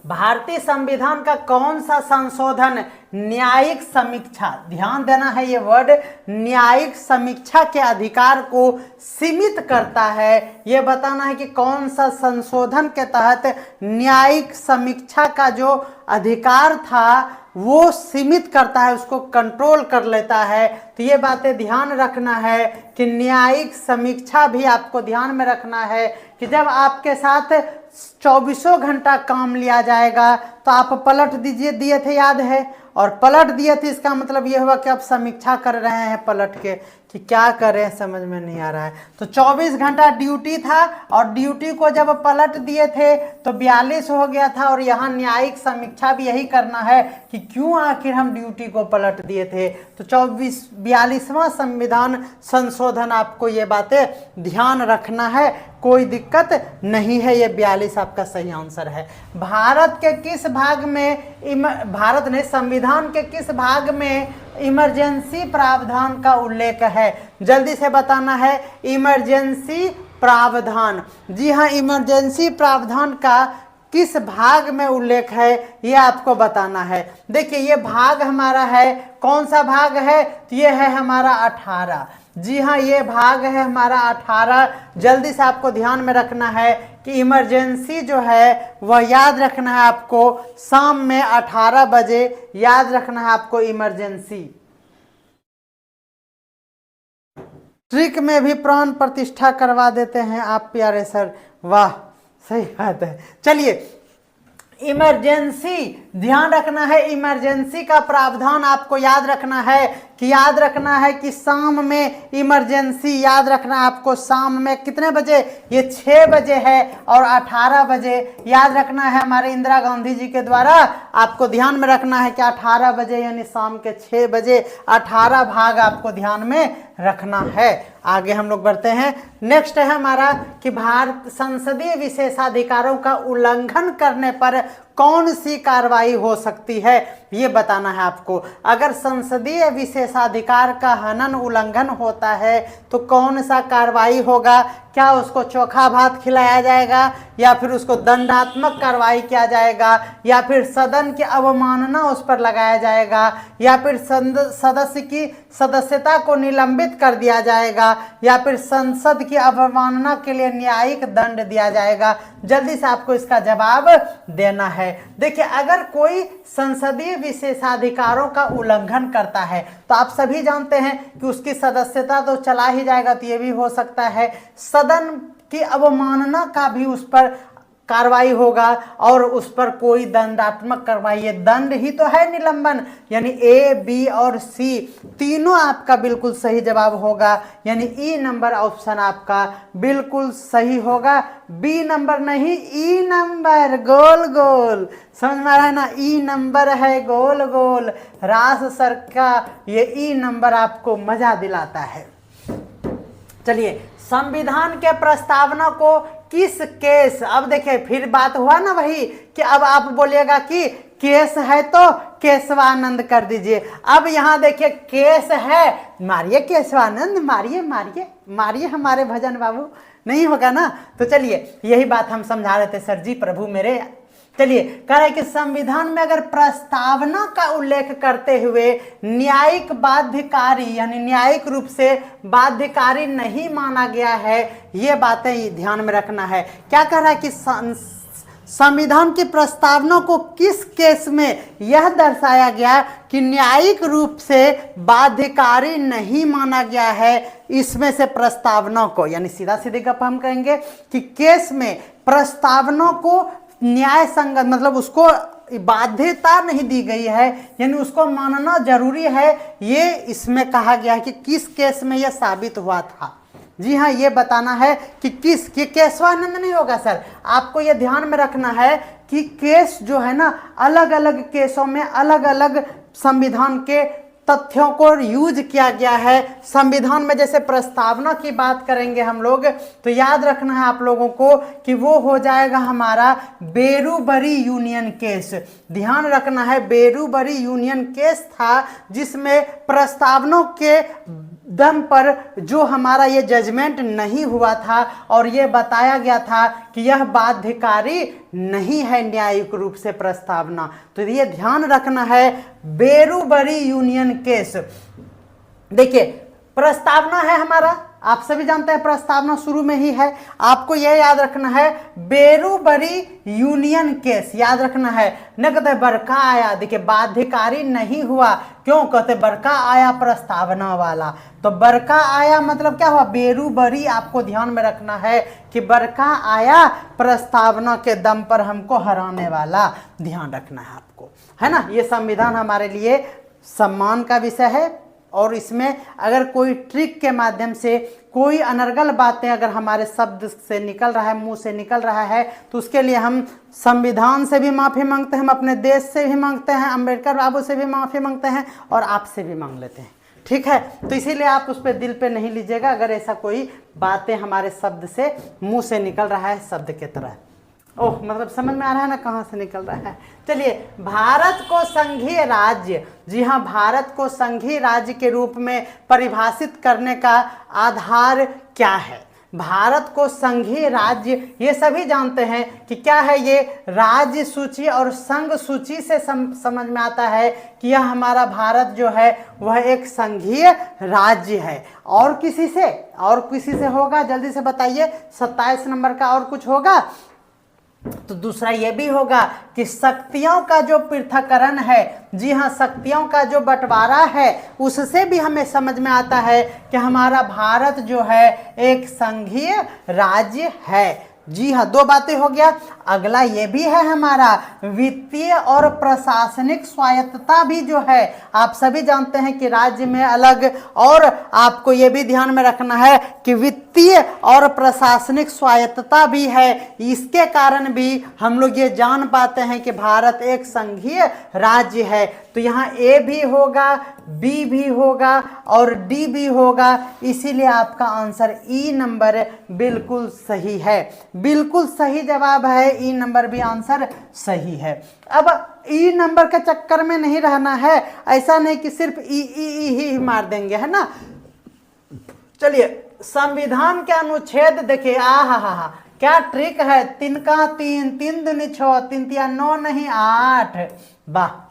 भारतीय संविधान का कौन सा संशोधन न्यायिक समीक्षा, ध्यान देना है ये वर्ड, न्यायिक समीक्षा के अधिकार को सीमित करता है। ये बताना है कि कौन सा संशोधन के तहत न्यायिक समीक्षा का जो अधिकार था वो सीमित करता है, उसको कंट्रोल कर लेता है। तो ये बातें ध्यान रखना है कि न्यायिक समीक्षा भी आपको ध्यान में रखना है कि जब आपके साथ 24 घंटा काम लिया जाएगा तो आप पलट दिए थे, याद है, और पलट दिए थे, इसका मतलब ये हुआ कि आप समीक्षा कर रहे हैं पलट के कि क्या करें समझ में नहीं आ रहा है। तो 24 घंटा ड्यूटी था और ड्यूटी को जब पलट दिए थे तो 42 हो गया था और यहाँ न्यायिक समीक्षा भी यही करना है कि क्यों आखिर हम ड्यूटी को पलट दिए थे। तो 42वां संविधान संशोधन आपको ये बातें ध्यान रखना है, कोई दिक्कत नहीं है। ये 42 आपका सही आंसर है। भारत के किस भाग में भारत ने संविधान के किस भाग में इमरजेंसी प्रावधान का उल्लेख है? जल्दी से बताना है। इमरजेंसी प्रावधान, जी हाँ, इमरजेंसी प्रावधान का किस भाग में उल्लेख है ये आपको बताना है। देखिए ये भाग हमारा है, कौन सा भाग है? तो ये है हमारा 18। जी हाँ, ये भाग है हमारा 18। जल्दी से आपको ध्यान में रखना है कि इमरजेंसी जो है वह याद रखना है आपको, शाम में 18 बजे याद रखना है आपको इमरजेंसी। ट्रिक में भी प्राण प्रतिष्ठा करवा देते हैं आप प्यारे सर, वाह, सही बात है। चलिए इमरजेंसी ध्यान रखना है, इमरजेंसी का प्रावधान आपको याद रखना है कि शाम में इमरजेंसी याद रखना है आपको। शाम में कितने बजे? ये 6 बजे है और 18 बजे याद रखना है। हमारे इंदिरा गांधी जी के द्वारा आपको ध्यान में रखना है कि 18 बजे यानी शाम के 6 बजे 18 भाग आपको ध्यान में रखना है। आगे हम लोग बढ़ते हैं। नेक्स्ट है हमारा कि भारत संसदीय विशेषाधिकारों का उल्लंघन करने पर कौन सी कार्रवाई हो सकती है, ये बताना है आपको। अगर संसदीय विशेषाधिकार का हनन उल्लंघन होता है तो कौन सा कार्रवाई होगा? क्या उसको चोखा भात खिलाया जाएगा या फिर उसको दंडात्मक कार्रवाई किया जाएगा या फिर सदन की अवमानना उस पर लगाया जाएगा या फिर सदस्य की सदस्यता को निलंबित कर दिया जाएगा या फिर संसद की अवमानना के लिए न्यायिक दंड दिया जाएगा? जल्दी से आपको इसका जवाब देना है। देखिए अगर कोई संसदीय विशेषाधिकारों का उल्लंघन करता है तो आप सभी जानते हैं कि उसकी सदस्यता तो चला ही जाएगा, तो ये भी हो सकता है सदन की अवमानना का भी उस पर कार्रवाई होगा और उस पर कोई दंडात्मक कार्रवाई, ये दंड ही तो है निलंबन। यानी ए, बी और सी तीनों आपका बिल्कुल सही जवाब होगा, यानी ई नंबर ऑप्शन आपका बिल्कुल सही होगा। बी नंबर नहीं, ई नंबर, गोल गोल, समझ में आ रहा है ना? ई नंबर है गोल गोल, रास सर का ये ई नंबर आपको मजा दिलाता है। चलिए संविधान के प्रस्तावना को किस केस, अब देखिए फिर बात हुआ ना वही कि अब आप बोलिएगा कि केस है तो केशवानंद कर दीजिए। अब यहाँ देखिए केस है, मारिए केशवानंद, मारिए मारिए मारिए हमारे भजन बाबू, नहीं होगा ना? तो चलिए यही बात हम समझा रहे थे सर जी, प्रभु मेरे। चलिए कह रहे कि संविधान में अगर प्रस्तावना का उल्लेख करते हुए न्यायिक बाध्यकारी यानी न्यायिक रूप से बाध्यकारी नहीं माना गया है, ये बातें ध्यान में रखना है। क्या कह रहा है कि संविधान की प्रस्तावना को किस केस में यह दर्शाया गया कि न्यायिक रूप से बाध्यकारी नहीं माना गया है, इसमें से प्रस्तावना को, यानी सीधा सीधे गप हम कहेंगे कि केस में प्रस्तावना को न्याय संगत, मतलब उसको बाध्यता नहीं दी गई है, यानी उसको मानना जरूरी है, ये इसमें कहा गया है कि किस केस में यह साबित हुआ था। जी हाँ, ये बताना है कि किस, कि केशवानंद नहीं होगा सर, आपको ये ध्यान में रखना है कि केस जो है ना, अलग अलग केसों में अलग अलग संविधान के तथ्यों को यूज किया गया है। संविधान में जैसे प्रस्तावना की बात करेंगे हम लोग, तो याद रखना है आप लोगों को कि वो हो जाएगा हमारा बेरूबरी यूनियन केस। ध्यान रखना है, बेरूबरी यूनियन केस था जिसमें प्रस्तावना के दम पर जो हमारा ये जजमेंट नहीं हुआ था और ये बताया गया था कि यह बाध्यकारी नहीं है न्यायिक रूप से प्रस्तावना। तो ये ध्यान रखना है, बेरूबरी यूनियन केस। देखिए प्रस्तावना है हमारा, आप सभी जानते हैं प्रस्तावना शुरू में ही है, आपको यह याद रखना है बेरूबरी यूनियन केस, याद रखना है। न कहते बरका आया, देखिए बाध्यकारी नहीं हुआ, क्यों कहते बरका आया प्रस्तावना वाला, तो बरका आया मतलब क्या हुआ, बेरूबरी, आपको ध्यान में रखना है कि बरका आया प्रस्तावना के दम पर हमको हराने वाला, ध्यान रखना है आपको, है ना। ये संविधान हमारे लिए सम्मान का विषय है और इसमें अगर कोई ट्रिक के माध्यम से कोई अनर्गल बातें अगर हमारे शब्द से निकल रहा है, मुंह से निकल रहा है, तो उसके लिए हम संविधान से भी माफ़ी मांगते हैं, हम अपने देश से भी मांगते हैं, अम्बेडकर बाबू से भी माफ़ी मांगते हैं और आपसे भी मांग लेते हैं, ठीक है। तो इसीलिए आप उस पर दिल पे नहीं लीजिएगा अगर ऐसा कोई बातें हमारे शब्द से मुंह से निकल रहा है शब्द के तरह। ओह, मतलब समझ में आ रहा है ना कहाँ से निकल रहा है। चलिए, भारत को संघीय राज्य, जी हाँ, भारत को संघीय राज्य के रूप में परिभाषित करने का आधार क्या है। भारत को संघीय राज्य, ये सभी जानते हैं कि क्या है, ये राज्य सूची और संघ सूची से समझ में आता है कि यह हमारा भारत जो है वह एक संघीय राज्य है। और किसी से होगा, जल्दी से बताइए, 27 नंबर का और कुछ होगा? तो दूसरा ये भी होगा कि शक्तियों का जो पृथक्करण है, जी हाँ, शक्तियों का जो बंटवारा है, उससे भी हमें समझ में आता है कि हमारा भारत जो है एक संघीय राज्य है। जी हाँ, दो बातें हो गया। अगला ये भी है हमारा वित्तीय और प्रशासनिक स्वायत्तता भी जो है, आप सभी जानते हैं कि राज्य में अलग, और आपको ये भी ध्यान में रखना है कि वित्तीय और प्रशासनिक स्वायत्तता भी है। इसके कारण भी हम लोग ये जान पाते हैं कि भारत एक संघीय राज्य है। तो यहाँ ए भी होगा, बी भी होगा और डी भी होगा, इसीलिए आपका आंसर ई नंबर बिल्कुल सही है। बिल्कुल सही जवाब है, ई नंबर भी आंसर सही है। अब ई नंबर के चक्कर में नहीं रहना है, ऐसा नहीं कि सिर्फ ई ही मार देंगे, है ना। चलिए, संविधान के अनुच्छेद देखिए, हा क्या ट्रिक है, 3 का 3, 3 दूनी 6, 3 तिया 9 नहीं 8, वाह।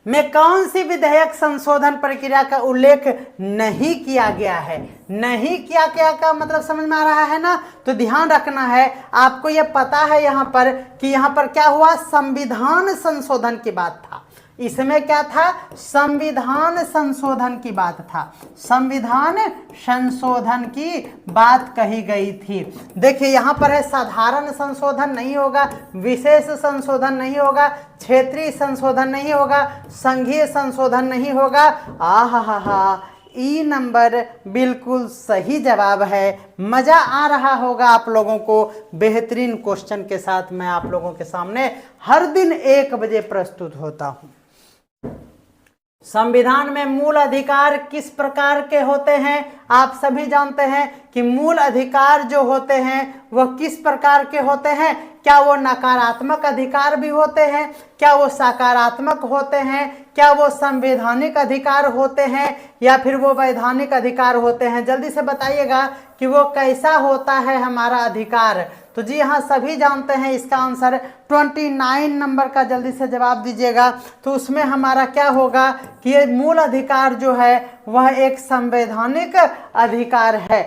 में कौन सी विधेयक संशोधन प्रक्रिया का उल्लेख नहीं किया गया है? नहीं किया गया का मतलब समझ में आ रहा है ना। तो ध्यान रखना है, आपको यह पता है यहाँ पर कि यहाँ पर क्या हुआ, संविधान संशोधन की बात था। इसमें क्या था, संविधान संशोधन की बात था, संविधान संशोधन की बात कही गई थी। देखिए यहाँ पर है, साधारण संशोधन नहीं होगा, विशेष संशोधन नहीं होगा, क्षेत्रीय संशोधन नहीं होगा, संघीय संशोधन नहीं होगा। आहा, ई नंबर बिल्कुल सही जवाब है। मजा आ रहा होगा आप लोगों को। बेहतरीन क्वेश्चन के साथ मैं आप लोगों के सामने हर दिन 1 बजे प्रस्तुत होता हूँ। संविधान में मूल अधिकार किस प्रकार के होते हैं? आप सभी जानते हैं कि मूल अधिकार जो होते हैं वह किस प्रकार के होते हैं। क्या वो नकारात्मक अधिकार भी होते हैं, क्या वो सकारात्मक होते हैं, क्या वो संवैधानिक अधिकार होते हैं या फिर वो वैधानिक अधिकार होते हैं? जल्दी से बताइएगा कि वो कैसा होता है हमारा अधिकार। तो जी हाँ, सभी जानते हैं इसका आंसर 29 नंबर का जल्दी से जवाब दीजिएगा। तो उसमें हमारा क्या होगा कि ये मूल अधिकार जो है वह एक संवैधानिक अधिकार है।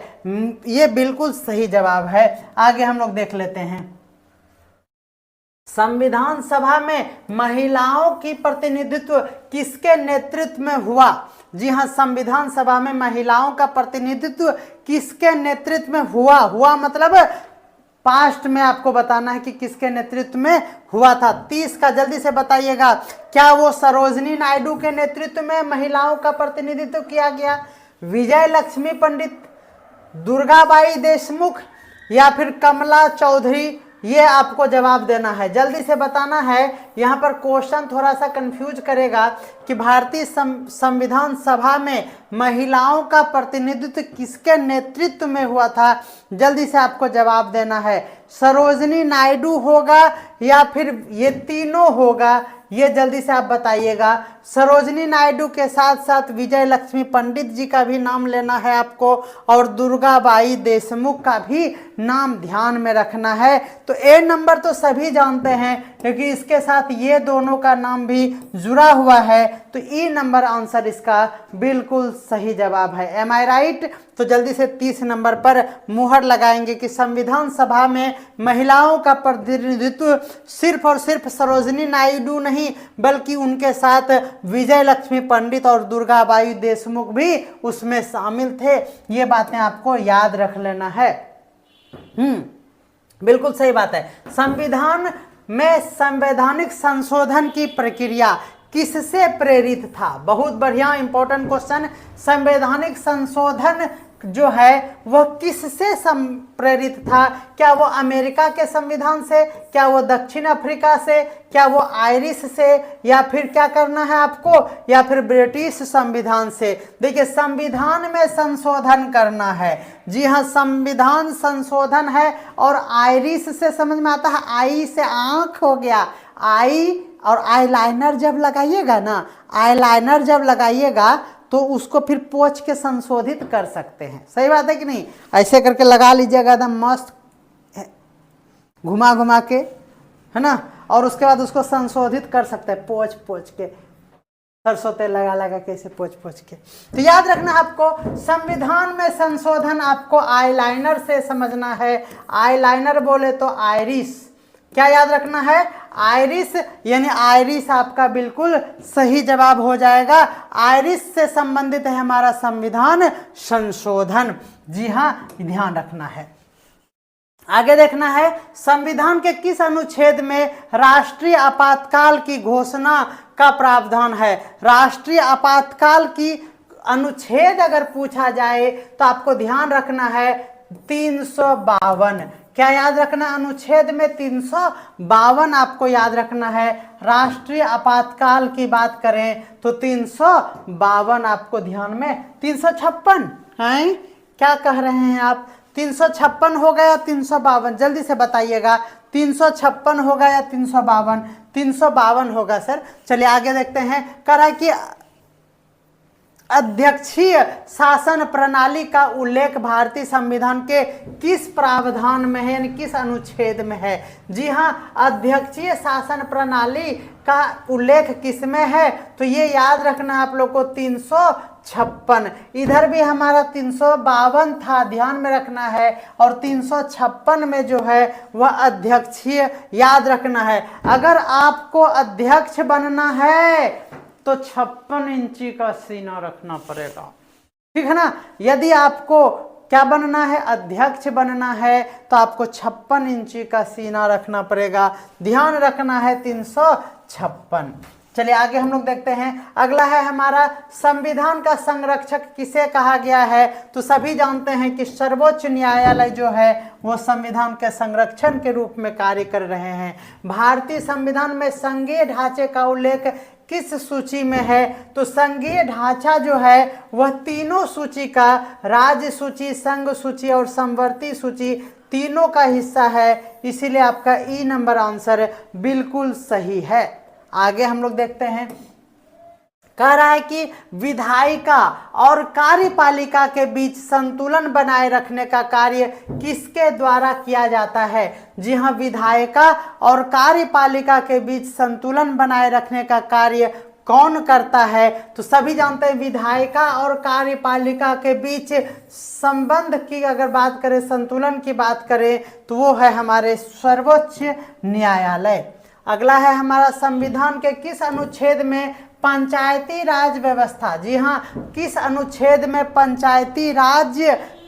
ये बिल्कुल सही जवाब है। आगे हम लोग देख लेते हैं। संविधान सभा में महिलाओं की प्रतिनिधित्व किसके नेतृत्व में हुआ? जी हाँ, संविधान सभा में महिलाओं का प्रतिनिधित्व किसके नेतृत्व में हुआ मतलब पास्ट में आपको बताना है कि किसके नेतृत्व में हुआ था। 30 का जल्दी से बताइएगा। क्या वो सरोजिनी नायडू के नेतृत्व में महिलाओं का प्रतिनिधित्व किया गया, विजय लक्ष्मी पंडित, दुर्गाबाई देशमुख या फिर कमला चौधरी? ये आपको जवाब देना है, जल्दी से बताना है। यहाँ पर क्वेश्चन थोड़ा सा कंफ्यूज करेगा कि भारतीय संविधान सभा में महिलाओं का प्रतिनिधित्व किसके नेतृत्व में हुआ था। जल्दी से आपको जवाब देना है, सरोजिनी नायडू होगा या फिर ये तीनों होगा, ये जल्दी से आप बताइएगा। सरोजिनी नायडू के साथ साथ विजय लक्ष्मी पंडित जी का भी नाम लेना है आपको, और दुर्गाबाई देशमुख का भी नाम ध्यान में रखना है। तो ए नंबर तो सभी जानते हैं क्योंकि इसके साथ ये दोनों का नाम भी जुड़ा हुआ है, तो ई नंबर आंसर इसका बिल्कुल सही जवाब है। एम आई राइट? तो जल्दी से 30 नंबर पर मुहर लगाएंगे कि संविधान सभा में महिलाओं का प्रतिनिधित्व सिर्फ और सिर्फ सरोजिनी नायडू नहीं बल्कि उनके साथ विजय लक्ष्मी पंडित और दुर्गाबाई देशमुख भी उसमें शामिल थे। ये बातें आपको याद रख लेना है। बिल्कुल सही बात है। संविधान में संवैधानिक संशोधन की प्रक्रिया किससे प्रेरित था? बहुत बढ़िया इंपॉर्टेंट क्वेश्चन। संवैधानिक संशोधन जो है वह किससे प्रेरित था? क्या वो अमेरिका के संविधान से, क्या वो दक्षिण अफ्रीका से, क्या वो आयरिश से, या फिर क्या करना है आपको, या फिर ब्रिटिश संविधान से? देखिए, संविधान में संशोधन करना है। जी हाँ, संविधान संशोधन है। और आयरिश से समझ में आता है, आई से आंख हो गया, आई, और आईलाइनर जब लगाइएगा ना, आईलाइनर जब लगाइएगा तो उसको फिर पोंछ के संशोधित कर सकते हैं। सही बात है कि नहीं? ऐसे करके लगा लीजिएगा एकदम मस्त घुमा घुमा के, है ना, और उसके बाद उसको संशोधित कर सकते हैं पोंछ के, सरसों तेल लगा लगा के ऐसे पोंछ के। तो याद रखना आपको, संविधान में संशोधन आपको आईलाइनर से समझना है। आईलाइनर बोले तो आयरिश, क्या याद रखना है? आयरिश, यानी आयरिश आपका बिल्कुल सही जवाब हो जाएगा। आयरिश से संबंधित है हमारा संविधान संशोधन। जी हाँ, ध्यान रखना है। आगे देखना है, संविधान के किस अनुच्छेद में राष्ट्रीय आपातकाल की घोषणा का प्रावधान है? राष्ट्रीय आपातकाल की अनुच्छेद अगर पूछा जाए तो आपको ध्यान रखना है 352। क्या याद रखना? अनुच्छेद में 352 आपको याद रखना है। राष्ट्रीय आपातकाल की बात करें तो 352 आपको ध्यान में, 356 है, क्या कह रहे हैं आप? 356 होगा या 352? जल्दी से बताइएगा, 356 होगा या 352? 352 होगा सर। चलिए आगे देखते हैं। कह रहा है कि अध्यक्षीय शासन प्रणाली का उल्लेख भारतीय संविधान के किस प्रावधान में है, यानी किस अनुच्छेद में है? जी हाँ, अध्यक्षीय शासन प्रणाली का उल्लेख किस में है? तो ये याद रखना आप लोग को 356। इधर भी हमारा 352 था, ध्यान में रखना है, और 356 में जो है वह अध्यक्षीय याद रखना है। अगर आपको अध्यक्ष बनना है तो 56 इंची का सीना रखना पड़ेगा, ठीक है ना। यदि आपको क्या बनना है, अध्यक्ष बनना है, तो आपको 56 इंची का सीना रखना पड़ेगा। ध्यान रखना है 356। चलिए आगे हम लोग देखते हैं। अगला है हमारा, संविधान का संरक्षक किसे कहा गया है? तो सभी जानते हैं कि सर्वोच्च न्यायालय जो है वो संविधान के संरक्षण के रूप में कार्य कर रहे हैं। भारतीय संविधान में संघीय ढांचे का उल्लेख किस सूची में है? तो संघीय ढांचा जो है वह तीनों सूची का, राज्य सूची, संघ सूची और समवर्ती सूची, तीनों का हिस्सा है। इसीलिए आपका ई नंबर आंसर बिल्कुल सही है। आगे हम लोग देखते हैं। कह रहा है कि विधायिका और कार्यपालिका के बीच संतुलन बनाए रखने का कार्य किसके द्वारा किया जाता है? जी हाँ, विधायिका और कार्यपालिका के बीच संतुलन बनाए रखने का कार्य कौन करता है? तो सभी जानते हैं विधायिका और कार्यपालिका के बीच संबंध की अगर बात करें, संतुलन की बात करें, तो वो है हमारे सर्वोच्च न्यायालय। अगला है हमारा संविधान के किस अनुच्छेद में पंचायती राज व्यवस्था, जी हाँ, किस अनुच्छेद में पंचायती राज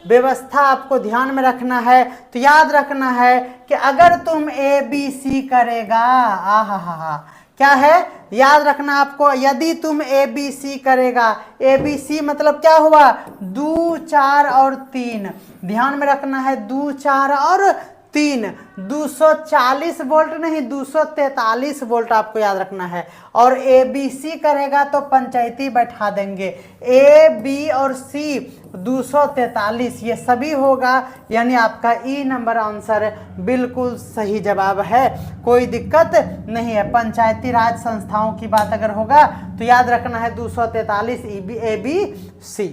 व्यवस्था आपको ध्यान में रखना है। तो याद रखना है कि अगर तुम ABC करेगा, आहा, क्या है, याद रखना आपको, यदि तुम ABC करेगा, ABC मतलब क्या हुआ, 2, 4 और 3, ध्यान में रखना है 2, 4 और 3, 240 वोल्ट नहीं 243 वोल्ट आपको याद रखना है। और ABC करेगा तो पंचायती बैठा देंगे, A, B और C 243 ये सभी होगा, यानी आपका ई नंबर आंसर बिल्कुल सही जवाब है, कोई दिक्कत नहीं है। पंचायती राज संस्थाओं की बात अगर होगा तो याद रखना है 243 ABC।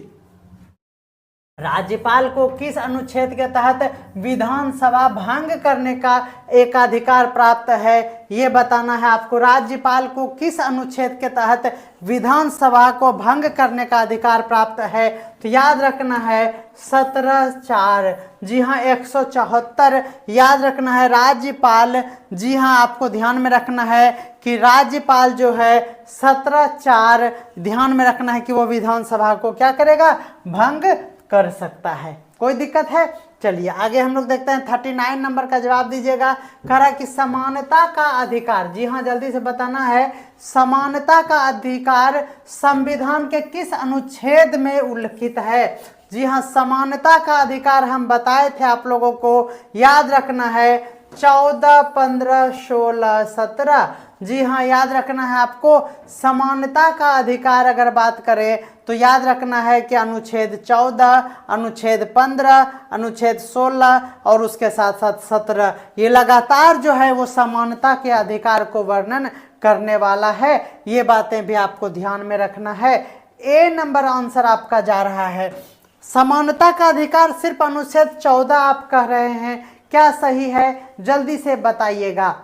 राज्यपाल को किस अनुच्छेद के तहत विधानसभा भंग करने का एकाधिकार प्राप्त है, ये बताना है आपको। राज्यपाल को किस अनुच्छेद के तहत विधानसभा को भंग करने का अधिकार प्राप्त है, तो याद रखना है 17(4), जी हाँ 174 याद रखना है। राज्यपाल, जी हाँ आपको ध्यान में रखना है कि राज्यपाल जो है 17(4 ध्यान में रखना है कि वो विधानसभा को क्या करेगा, भंग कर सकता है, कोई दिक्कत है। चलिए आगे हम लोग देखते हैं 39 नंबर का जवाब दीजिएगा। कह रहा है कि समानता का अधिकार, जी हाँ जल्दी से बताना है, समानता का अधिकार संविधान के किस अनुच्छेद में उल्लिखित है। जी हाँ, समानता का अधिकार हम बताए थे आप लोगों को, याद रखना है 14, 15, 16, 17, जी हाँ याद रखना है आपको। समानता का अधिकार अगर बात करें तो याद रखना है कि अनुच्छेद 14, अनुच्छेद 15, अनुच्छेद 16 और उसके साथ साथ 17, ये लगातार जो है वो समानता के अधिकार को वर्णन करने वाला है, ये बातें भी आपको ध्यान में रखना है। ए नंबर आंसर आपका जा रहा है। समानता का अधिकार सिर्फ अनुच्छेद 14 आप कह रहे हैं, क्या सही है, जल्दी से बताइएगा,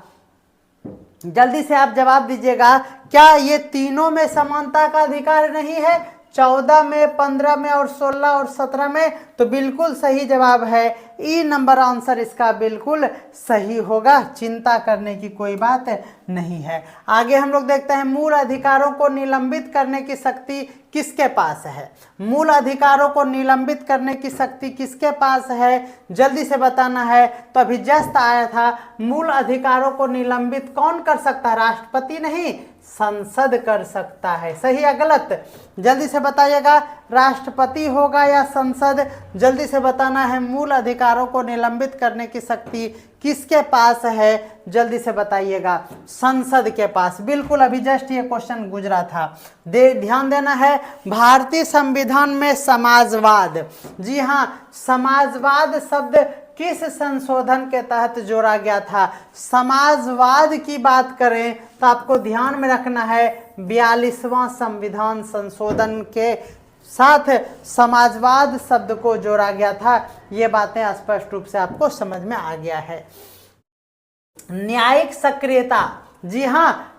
जल्दी से आप जवाब दीजिएगा। क्या ये तीनों में समानता का अधिकार नहीं है, 14 में, 15 में और 16 और 17 में? तो बिल्कुल सही जवाब है, ई नंबर आंसर इसका बिल्कुल सही होगा, चिंता करने की कोई बात नहीं है। आगे हम लोग देखते हैं मूल अधिकारों को निलंबित करने की शक्ति किसके पास है। मूल अधिकारों को निलंबित करने की शक्ति किसके पास है, जल्दी से बताना है। तो अभी जस्ट आया था, मूल अधिकारों को निलंबित कौन कर सकता है, राष्ट्रपति नहीं संसद कर सकता है, सही या गलत, जल्दी से बताइएगा, राष्ट्रपति होगा या संसद, जल्दी से बताना है। मूल अधिकारों को निलंबित करने की शक्ति किसके पास है, जल्दी से बताइएगा, संसद के पास, बिल्कुल अभी जस्ट ये क्वेश्चन गुजरा था। ध्यान देना है, भारतीय संविधान में समाजवाद, जी हाँ समाजवाद शब्द किस संशोधन के तहत जोड़ा गया था। समाजवाद की बात करें तो आपको ध्यान में रखना है 42वां संविधान संशोधन के साथ समाजवाद शब्द को जोड़ा गया था, ये बातें स्पष्ट रूप से आपको समझ में आ गया है। न्यायिक सक्रियता, जी हाँ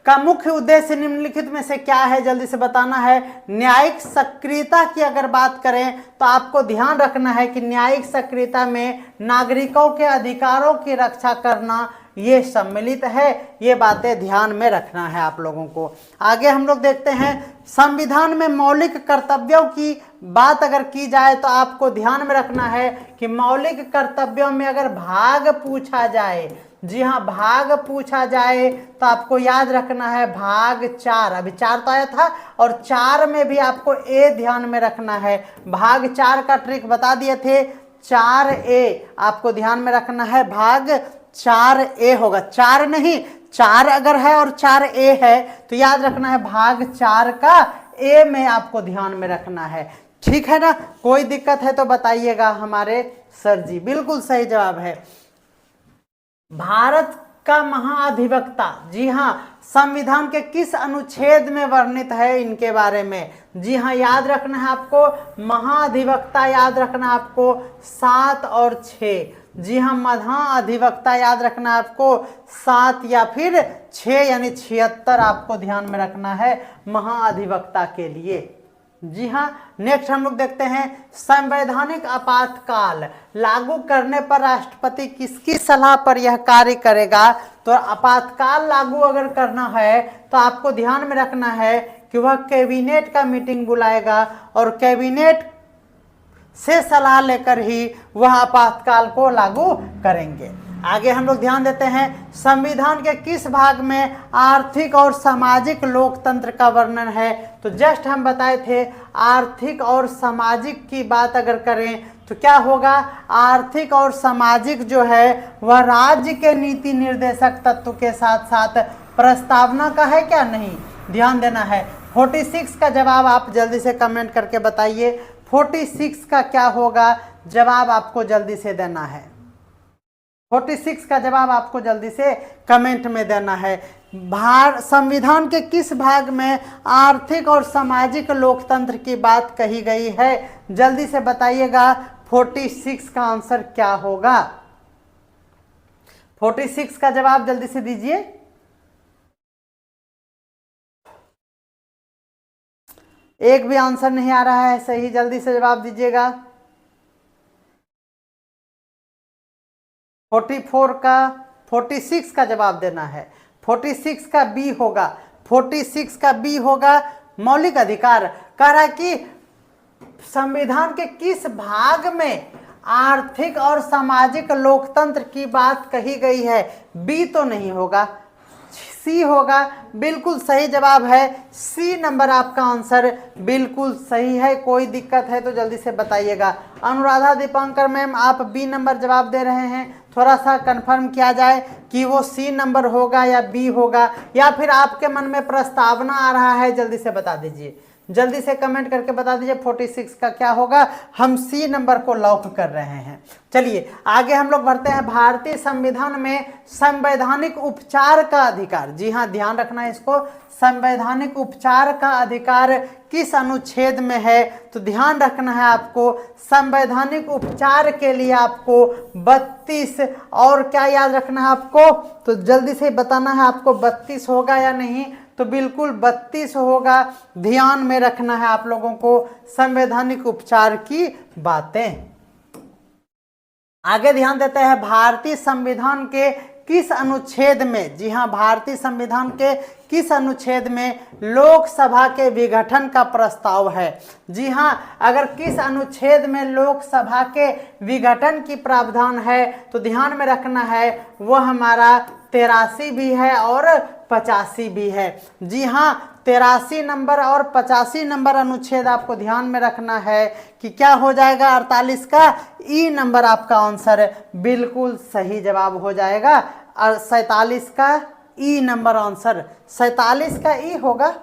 का मुख्य उद्देश्य निम्नलिखित में से क्या है, जल्दी से बताना है। न्यायिक सक्रियता की अगर बात करें तो आपको ध्यान रखना है कि न्यायिक सक्रियता में नागरिकों के अधिकारों की रक्षा करना ये सम्मिलित है, ये बातें ध्यान में रखना है आप लोगों को। आगे हम लोग देखते हैं संविधान में मौलिक कर्तव्यों की बात अगर की जाए तो आपको ध्यान में रखना है कि मौलिक कर्तव्यों में अगर भाग पूछा जाए, जी हाँ भाग पूछा जाए तो आपको याद रखना है भाग 4, अभी 4 तो आया था और 4 में भी आपको ए ध्यान में रखना है। भाग 4 का ट्रिक बता दिए थे, 4A आपको ध्यान में रखना है, भाग 4A होगा, 4 नहीं 4 अगर है और 4A है तो याद रखना है भाग 4 का ए में आपको ध्यान में रखना है, ठीक है ना। कोई दिक्कत है तो बताइएगा हमारे सर जी, बिल्कुल सही जवाब है। भारत का महाधिवक्ता, जी हाँ संविधान के किस अनुच्छेद में वर्णित है, इनके बारे में, जी हाँ याद रखना है आपको, महाधिवक्ता याद रखना आपको 7 और 6, जी हाँ महाधिवक्ता याद रखना आपको 7 या फिर 6 यानी 76 आपको ध्यान में रखना है महाधिवक्ता के लिए। जी हाँ। नेक्स्ट हम लोग देखते हैं संवैधानिक आपातकाल लागू करने पर राष्ट्रपति किसकी सलाह पर यह कार्य करेगा। तो आपातकाल लागू अगर करना है तो आपको ध्यान में रखना है कि वह कैबिनेट का मीटिंग बुलाएगा और कैबिनेट से सलाह लेकर ही वह आपातकाल को लागू करेंगे। आगे हम लोग ध्यान देते हैं संविधान के किस भाग में आर्थिक और सामाजिक लोकतंत्र का वर्णन है। तो जस्ट हम बताए थे आर्थिक और सामाजिक की बात अगर करें तो क्या होगा, आर्थिक और सामाजिक जो है वह राज्य के नीति निर्देशक तत्व के साथ साथ प्रस्तावना का है क्या, नहीं, ध्यान देना है। 46 का जवाब आप जल्दी से कमेंट करके बताइए, 46 का क्या होगा, जवाब आपको जल्दी से देना है। 46 का जवाब आपको जल्दी से कमेंट में देना है। संविधान के किस भाग में आर्थिक और सामाजिक लोकतंत्र की बात कही गई है, जल्दी से बताइएगा 46 का आंसर क्या होगा। 46 का जवाब जल्दी से दीजिए। एक भी आंसर नहीं आ रहा है सही, जल्दी से जवाब दीजिएगा। 44 का 46 का जवाब देना है। 46 का बी होगा, 46 का बी होगा। मौलिक अधिकार कह रहा है कि संविधान के किस भाग में आर्थिक और सामाजिक लोकतंत्र की बात कही गई है, बी तो नहीं होगा, सी होगा। बिल्कुल सही जवाब है, सी नंबर आपका आंसर बिल्कुल सही है। कोई दिक्कत है तो जल्दी से बताइएगा। अनुराधा दीपांकर मैम आप बी नंबर जवाब दे रहे हैं, थोड़ा सा कंफर्म किया जाए कि वो सी नंबर होगा या बी होगा, या फिर आपके मन में प्रस्तावना आ रहा है, जल्दी से बता दीजिए, जल्दी से कमेंट करके बता दीजिए 46 का क्या होगा। हम सी नंबर को लॉक कर रहे हैं। चलिए आगे हम लोग बढ़ते हैं। भारतीय संविधान में संवैधानिक उपचार का अधिकार, जी हाँ ध्यान रखना है इसको, संवैधानिक उपचार का अधिकार किस अनुच्छेद में है। तो ध्यान रखना है आपको, संवैधानिक उपचार के लिए आपको 32 और क्या याद रखना है आपको, तो जल्दी से बताना है आपको 32 होगा या नहीं। तो बिल्कुल 32 होगा, ध्यान में रखना है आप लोगों को संवैधानिक उपचार की बातें। आगे ध्यान देते हैं भारतीय संविधान के किस अनुच्छेद में, जी हाँ भारतीय संविधान के किस अनुच्छेद में लोकसभा के विघटन का प्रस्ताव है। जी हाँ, अगर किस अनुच्छेद में लोकसभा के विघटन की प्रावधान है तो ध्यान में रखना है वो हमारा 83 भी है और 85 भी है। जी हाँ 83 नंबर और 85 नंबर अनुच्छेद आपको ध्यान में रखना है कि क्या हो जाएगा, 48 का ई नंबर आपका आंसर बिल्कुल सही जवाब हो जाएगा। और 47 का ई नंबर आंसर, 47 का ई होगा।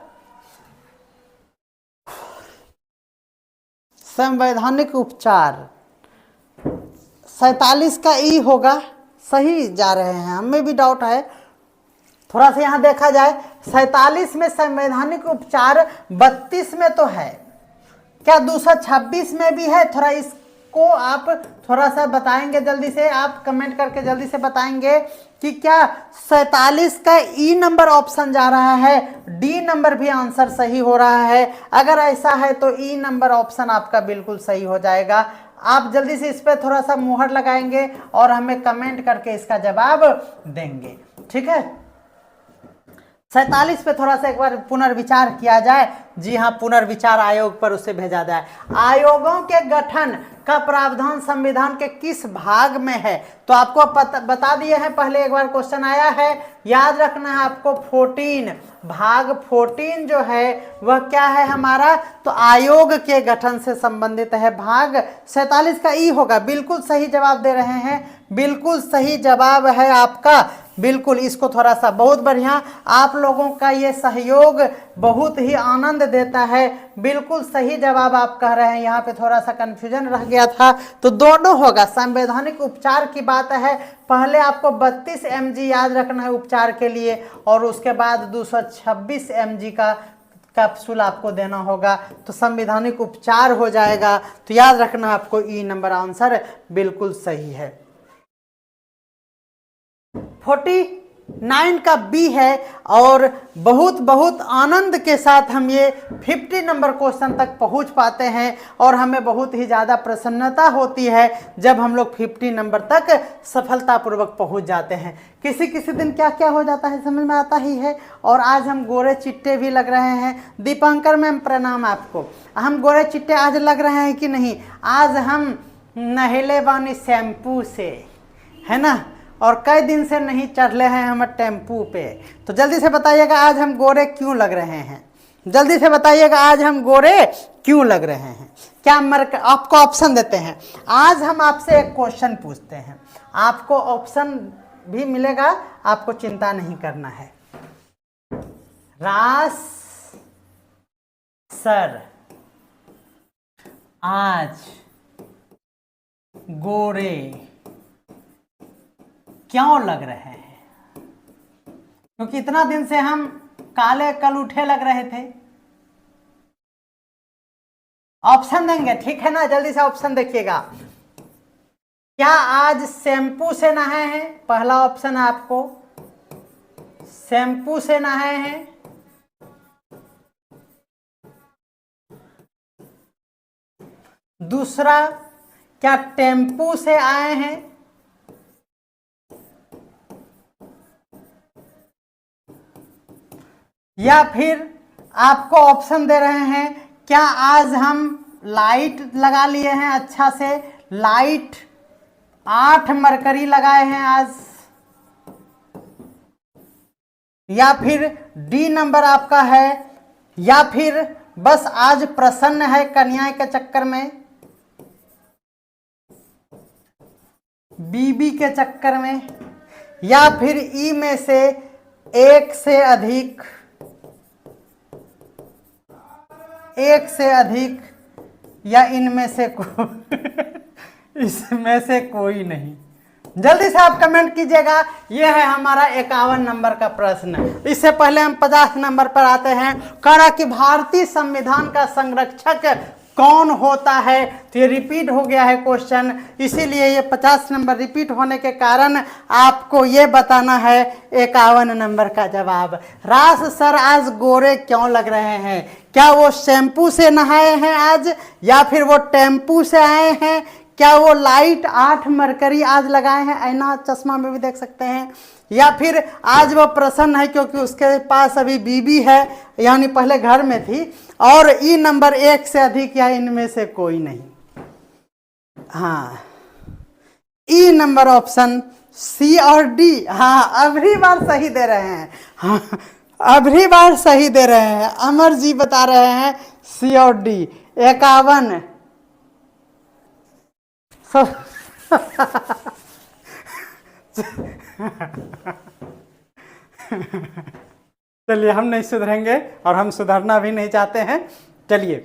संवैधानिक उपचार 47 का ई होगा, सही जा रहे हैं, हमें भी डाउट है, थोड़ा सा यहाँ देखा जाए। 47 में संवैधानिक उपचार 32 में तो है, क्या 226 में भी है, थोड़ा इसको आप थोड़ा सा बताएंगे जल्दी से, आप कमेंट करके जल्दी से बताएंगे कि क्या 47 का ई नंबर ऑप्शन जा रहा है, डी नंबर भी आंसर सही हो रहा है। अगर ऐसा है तो ई नंबर ऑप्शन आपका बिल्कुल सही हो जाएगा। आप जल्दी से इस पर थोड़ा सा मुहर लगाएंगे और हमें कमेंट करके इसका जवाब देंगे, ठीक है। 47 पे थोड़ा सा एक बार पुनर्विचार किया जाए। जी हाँ, पुनर्विचार आयोग पर उसे भेजा जाए। आयोगों के गठन का प्रावधान संविधान के किस भाग में है, तो आपको बता दिए हैं, पहले एक बार क्वेश्चन आया है, याद रखना है आपको 14 भाग 14 जो है वह क्या है हमारा, तो आयोग के गठन से संबंधित है। भाग 47 का ई होगा, बिल्कुल सही जवाब दे रहे हैं, बिल्कुल सही जवाब है आपका, बिल्कुल। इसको थोड़ा सा बहुत बढ़िया, आप लोगों का ये सहयोग बहुत ही आनंद देता है, बिल्कुल सही जवाब आप कह रहे हैं। यहाँ पे थोड़ा सा कंफ्यूजन रह गया था, तो दोनों होगा। संवैधानिक उपचार की बात है, पहले आपको 32 mg याद रखना है उपचार के लिए, और उसके बाद 226 mg का कैप्सूल आपको देना होगा, तो संवैधानिक उपचार हो जाएगा। तो याद रखना आपको ई नंबर आंसर बिल्कुल सही है। 9 का बी है। और बहुत बहुत आनंद के साथ हम ये 50 नंबर क्वेश्चन तक पहुंच पाते हैं और हमें बहुत ही ज़्यादा प्रसन्नता होती है जब हम लोग 50 नंबर तक सफलतापूर्वक पहुंच जाते हैं। किसी किसी दिन क्या क्या हो जाता है समझ में आता ही है। और आज हम गोरे चिट्टे भी लग रहे हैं। दीपांकर मैम प्रणाम आपको। हम गोरे चिट्टे आज लग रहे हैं कि नहीं? आज हम नहले बानी शैम्पू से, है ना, और कई दिन से नहीं चढ़ले हैं हम टेम्पू पे। तो जल्दी से बताइएगा आज हम गोरे क्यों लग रहे हैं? जल्दी से बताइएगा आज हम गोरे क्यों लग रहे हैं? क्या आपको ऑप्शन देते हैं। आज हम आपसे एक क्वेश्चन पूछते हैं, आपको ऑप्शन भी मिलेगा, आपको चिंता नहीं करना है। रास सर आज गोरे क्यों लग रहे हैं? क्योंकि इतना दिन से हम काले कल उठे लग रहे थे। ऑप्शन देंगे, ठीक है ना? जल्दी से ऑप्शन देखिएगा। क्या आज शैम्पू से नहाए हैं? पहला ऑप्शन है आपको, शैम्पू से नहाए हैं। दूसरा, क्या टेम्पू से आए हैं? या फिर आपको ऑप्शन दे रहे हैं, क्या आज हम लाइट लगा लिए हैं अच्छा से, लाइट 8 मरकरी लगाए हैं आज। या फिर डी नंबर आपका है, या फिर बस आज प्रसन्न है कन्या के चक्कर में, बीबी के चक्कर में, या फिर ई में से एक से अधिक या इनमें से इसमें से कोई नहीं। जल्दी से आप कमेंट कीजिएगा। यह है हमारा 51 नंबर का प्रश्न। इससे पहले हम 50 नंबर पर आते हैं। कहा कि भारतीय संविधान का संरक्षक कौन होता है? तो ये रिपीट हो गया है क्वेश्चन, इसीलिए ये 50 नंबर रिपीट होने के कारण आपको ये बताना है 51 नंबर का जवाब। रास सर आज गोरे क्यों लग रहे हैं? क्या वो शैम्पू से नहाए हैं आज, या फिर वो टेम्पू से आए हैं? क्या वो लाइट 8 मरकरी आज लगाए हैं, ऐना चश्मा में भी देख सकते हैं? या फिर आज वो प्रसन्न है क्योंकि उसके पास अभी बीबी है, यानी पहले घर में थी। और ई नंबर 1 से अधिक या इनमें से कोई नहीं। हाँ, ई नंबर ऑप्शन सी और डी। हाँ, अबरी बार सही दे रहे हैं। हाँ, अबरी बार सही दे रहे हैं। अमर जी बता रहे हैं सी और डी। 51 चलिए, हम नहीं सुधरेंगे और हम सुधरना भी नहीं चाहते हैं। चलिए,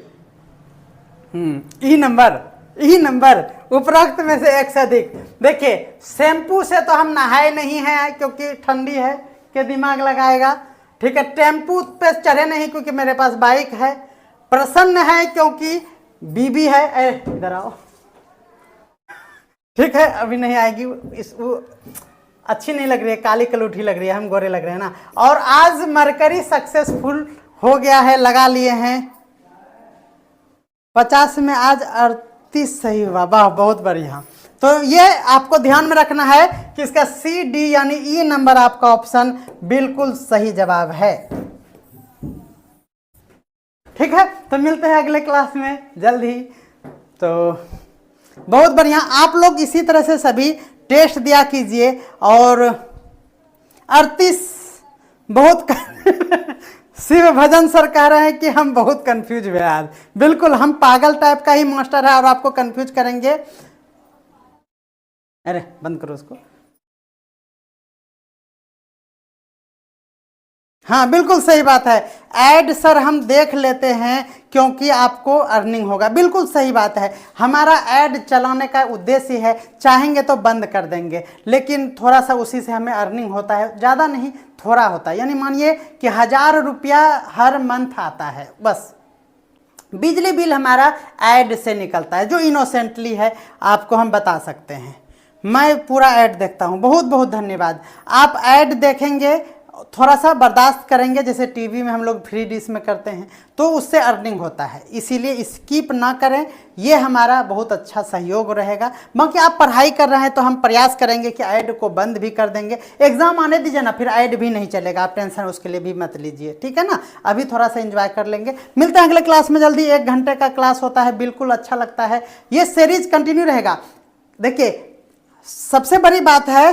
ई नंबर उपरोक्त में से एक से अधिक। देखिए, शैम्पू से तो हम नहाए नहीं हैं क्योंकि ठंडी है, के दिमाग लगाएगा। ठीक है, टेम्पू पे चढ़े नहीं क्योंकि मेरे पास बाइक है। प्रसन्न है क्योंकि बीबी है। इधर आओ, ठीक है, अभी नहीं आएगी। वो अच्छी नहीं लग रही है, काली कलूठी लग रही है, हम गोरे लग रहे हैं ना। और आज मरकरी सक्सेसफुल हो गया है, लगा लिए हैं। 50 में आज 38 सही हुआ। वाह, बहुत बढ़िया। तो ये आपको ध्यान में रखना है कि इसका सी डी यानी ई नंबर आपका ऑप्शन बिल्कुल सही जवाब है। ठीक है, तो मिलते हैं अगले क्लास में जल्द ही। तो बहुत बढ़िया, आप लोग इसी तरह से सभी टेस्ट दिया कीजिए। और 38 बहुत शिव भजन सर कह रहे हैं कि हम बहुत कंफ्यूज हुए आज। बिल्कुल, हम पागल टाइप का ही मास्टर है और आपको कंफ्यूज करेंगे। अरे बंद करो उसको। हाँ, बिल्कुल सही बात है। ऐड सर हम देख लेते हैं क्योंकि आपको अर्निंग होगा। बिल्कुल सही बात है। हमारा ऐड चलाने का उद्देश्य है, चाहेंगे तो बंद कर देंगे, लेकिन थोड़ा सा उसी से हमें अर्निंग होता है, ज़्यादा नहीं, थोड़ा होता है। यानी मानिए कि 1000 रुपया हर मंथ आता है, बस। बिजली बिल हमारा ऐड से निकलता है, जो इनोसेंटली है, आपको हम बता सकते हैं। मैं पूरा ऐड देखता हूँ। बहुत बहुत धन्यवाद। आप ऐड देखेंगे, थोड़ा सा बर्दाश्त करेंगे, जैसे टीवी में हम लोग फ्री डिश में करते हैं तो उससे अर्निंग होता है, इसीलिए स्किप ना करें, ये हमारा बहुत अच्छा सहयोग रहेगा। बाकी आप पढ़ाई कर रहे हैं तो हम प्रयास करेंगे कि ऐड को बंद भी कर देंगे। एग्जाम आने दीजिए ना, फिर ऐड भी नहीं चलेगा, आप टेंशन उसके लिए भी मत लीजिए, ठीक है ना। अभी थोड़ा सा एंजॉय कर लेंगे। मिलते हैं अगले क्लास में जल्दी। 1 घंटे का क्लास होता है, बिल्कुल अच्छा लगता है। ये सीरीज कंटिन्यू रहेगा। देखिए सबसे बड़ी बात है,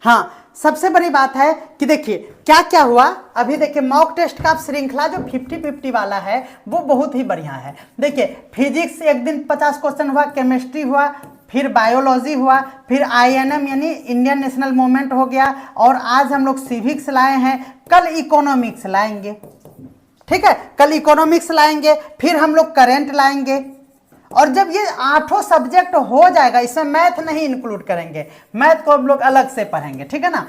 हाँ सबसे बड़ी बात है कि देखिए क्या क्या हुआ। अभी देखिए मॉक टेस्ट का श्रृंखला जो 50-50 वाला है वो बहुत ही बढ़िया है। देखिए फिजिक्स एक दिन 50 क्वेश्चन हुआ, केमिस्ट्री हुआ, फिर बायोलॉजी हुआ, फिर INM यानी इंडियन नेशनल मूवमेंट हो गया, और आज हम लोग सिविक्स लाए हैं, कल इकोनॉमिक्स लाएंगे, ठीक है, कल इकोनॉमिक्स लाएंगे, फिर हम लोग करेंट लाएंगे। और जब ये 8 सब्जेक्ट हो जाएगा, इसमें मैथ नहीं इंक्लूड करेंगे, मैथ को हम लोग अलग से पढ़ेंगे, ठीक है ना,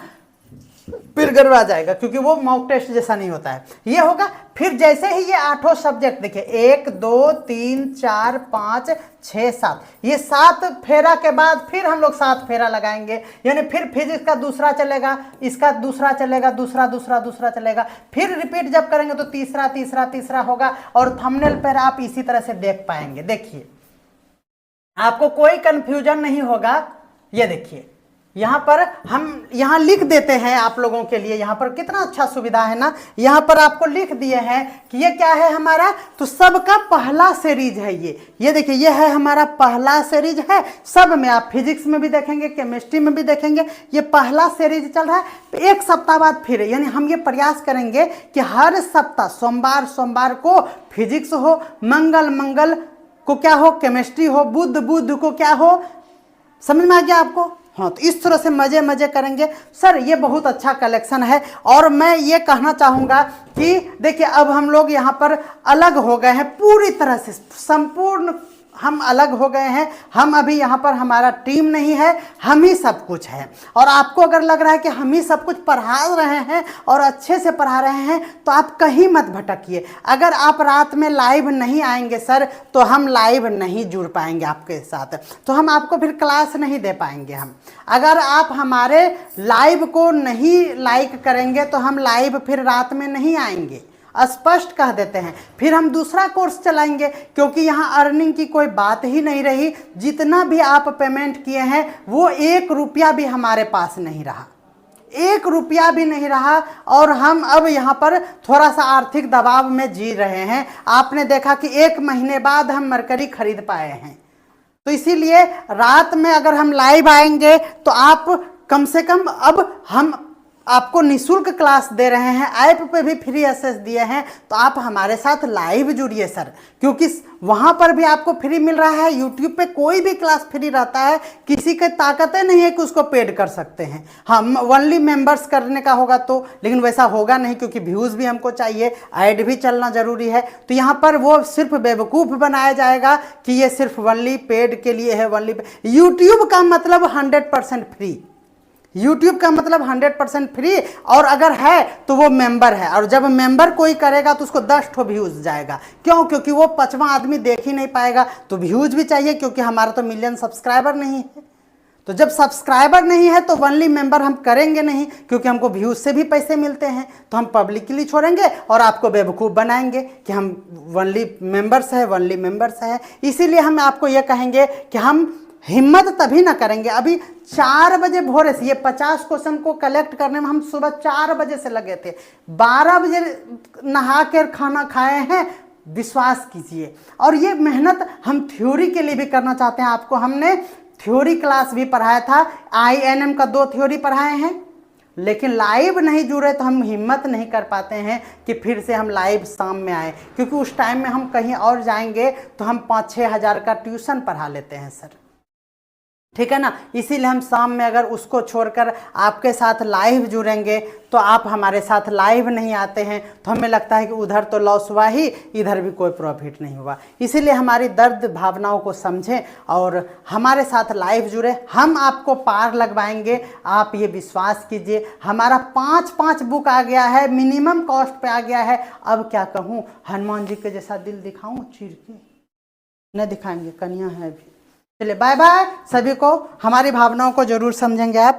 फिर गड़बड़ा जाएगा क्योंकि वो मॉक टेस्ट जैसा नहीं होता है। ये होगा फिर जैसे ही ये 8 सब्जेक्ट, देखिए 1 2 3 4 5 6 7, ये 7 फेरा के बाद फिर हम लोग 7 फेरा लगाएंगे, यानी फिर फिजिक्स का दूसरा चलेगा, इसका दूसरा चलेगा, दूसरा दूसरा दूसरा चलेगा, फिर रिपीट जब करेंगे तो तीसरा तीसरा तीसरा होगा, और थंबनेल पर आप इसी तरह से देख पाएंगे। देखिए आपको कोई कंफ्यूजन नहीं होगा। ये देखिए यहाँ पर हम यहाँ लिख देते हैं आप लोगों के लिए, यहाँ पर कितना अच्छा सुविधा है ना, यहाँ पर आपको लिख दिए हैं कि ये क्या है हमारा, तो सबका पहला सीरीज है ये देखिए, ये है हमारा पहला सीरीज है। सब में आप फिजिक्स में भी देखेंगे, केमिस्ट्री में भी देखेंगे, ये पहला सीरीज चल रहा है। 1 सप्ताह बाद फिर, यानी हम ये प्रयास करेंगे कि हर सप्ताह सोमवार को फिजिक्स हो, मंगल को क्या हो, केमिस्ट्री हो, बुध को क्या हो, समझ में आ गया आपको। हाँ तो इस तरह से मजे करेंगे सर, ये बहुत अच्छा कलेक्शन है। और मैं ये कहना चाहूँगा कि देखिए अब हम लोग यहाँ पर अलग हो गए हैं, पूरी तरह से संपूर्ण हम अलग हो गए हैं। हम अभी यहाँ पर हमारा टीम नहीं है, हम ही सब कुछ है। और आपको अगर लग रहा है कि हम ही सब कुछ पढ़ा रहे हैं और अच्छे से पढ़ा रहे हैं तो आप कहीं मत भटकिए। अगर आप रात में लाइव नहीं आएंगे सर तो हम लाइव नहीं जुड़ पाएंगे आपके साथ, तो हम आपको फिर क्लास नहीं दे पाएंगे। हम अगर आप हमारे लाइव को नहीं लाइक करेंगे तो हम लाइव फिर रात में नहीं आएंगे, स्पष्ट कह देते हैं। फिर हम दूसरा कोर्स चलाएंगे क्योंकि यहाँ अर्निंग की कोई बात ही नहीं रही। जितना भी आप पेमेंट किए हैं वो 1 रुपया भी हमारे पास नहीं रहा, 1 रुपया भी नहीं रहा। और हम अब यहाँ पर थोड़ा सा आर्थिक दबाव में जी रहे हैं। आपने देखा कि 1 महीने बाद हम मरकरी खरीद पाए हैं, तो इसीलिए रात में अगर हम लाइव आएंगे तो आप कम से कम, अब हम आपको निःशुल्क क्लास दे रहे हैं, ऐप पे भी फ्री एक्सेस दिए हैं, तो आप हमारे साथ लाइव जुड़िए सर, क्योंकि वहाँ पर भी आपको फ्री मिल रहा है। यूट्यूब पे कोई भी क्लास फ्री रहता है, किसी की ताकतें नहीं है कि उसको पेड कर सकते हैं। हम ओनली मेंबर्स करने का होगा तो, लेकिन वैसा होगा नहीं क्योंकि व्यूज़ भी हमको चाहिए, ऐड भी चलना ज़रूरी है। तो यहाँ पर वो सिर्फ बेवकूफ़ बनाया जाएगा कि ये सिर्फ ओनली पेड के लिए है। ओनली यूट्यूब का मतलब 100% फ्री, YouTube का मतलब 100% फ्री, और अगर है तो वो मेंबर है। और जब मेंबर कोई करेगा तो उसको 10 ठो व्यूज़ जाएगा। क्यों? क्योंकि वो 5वां आदमी देख ही नहीं पाएगा, तो व्यूज़ भी चाहिए क्योंकि हमारा तो मिलियन सब्सक्राइबर नहीं है। तो जब सब्सक्राइबर नहीं है तो ओनली मेंबर हम करेंगे नहीं, क्योंकि हमको व्यूज़ से भी पैसे मिलते हैं। तो हम पब्लिकली छोड़ेंगे और आपको बेवकूफ़ बनाएंगे कि हम ओनली मेंबर्स है। इसीलिए हम आपको ये कहेंगे कि हम हिम्मत तभी ना करेंगे। अभी 4 बजे भोर से ये 50 क्वेश्चन को कलेक्ट करने में हम सुबह 4 बजे से लगे थे, 12 बजे नहा कर खाना खाए हैं, विश्वास कीजिए। और ये मेहनत हम थ्योरी के लिए भी करना चाहते हैं। आपको हमने थ्योरी क्लास भी पढ़ाया था, INM का 2 थ्योरी पढ़ाए हैं, लेकिन लाइव नहीं जुड़े तो हम हिम्मत नहीं कर पाते हैं कि फिर से हम लाइव शाम में आए, क्योंकि उस टाइम में हम कहीं और जाएंगे तो हम 5-6 हज़ार का ट्यूशन पढ़ा लेते हैं सर, ठीक है ना। इसीलिए हम शाम में अगर उसको छोड़कर आपके साथ लाइव जुड़ेंगे तो आप हमारे साथ लाइव नहीं आते हैं तो हमें लगता है कि उधर तो लॉस हुआ ही, इधर भी कोई प्रॉफिट नहीं हुआ। इसीलिए हमारी दर्द भावनाओं को समझें और हमारे साथ लाइव जुड़े। हम आपको पार लगवाएंगे, आप ये विश्वास कीजिए। हमारा 5-5 बुक आ गया है, मिनिमम कॉस्ट पे आ गया है। अब क्या कहूँ, हनुमान जी के जैसा दिल दिखाऊँ चीर के? नहीं दिखाएंगे, कन्या है अभी। चलिए बाय बाय सभी को। हमारी भावनाओं को जरूर समझेंगे आप।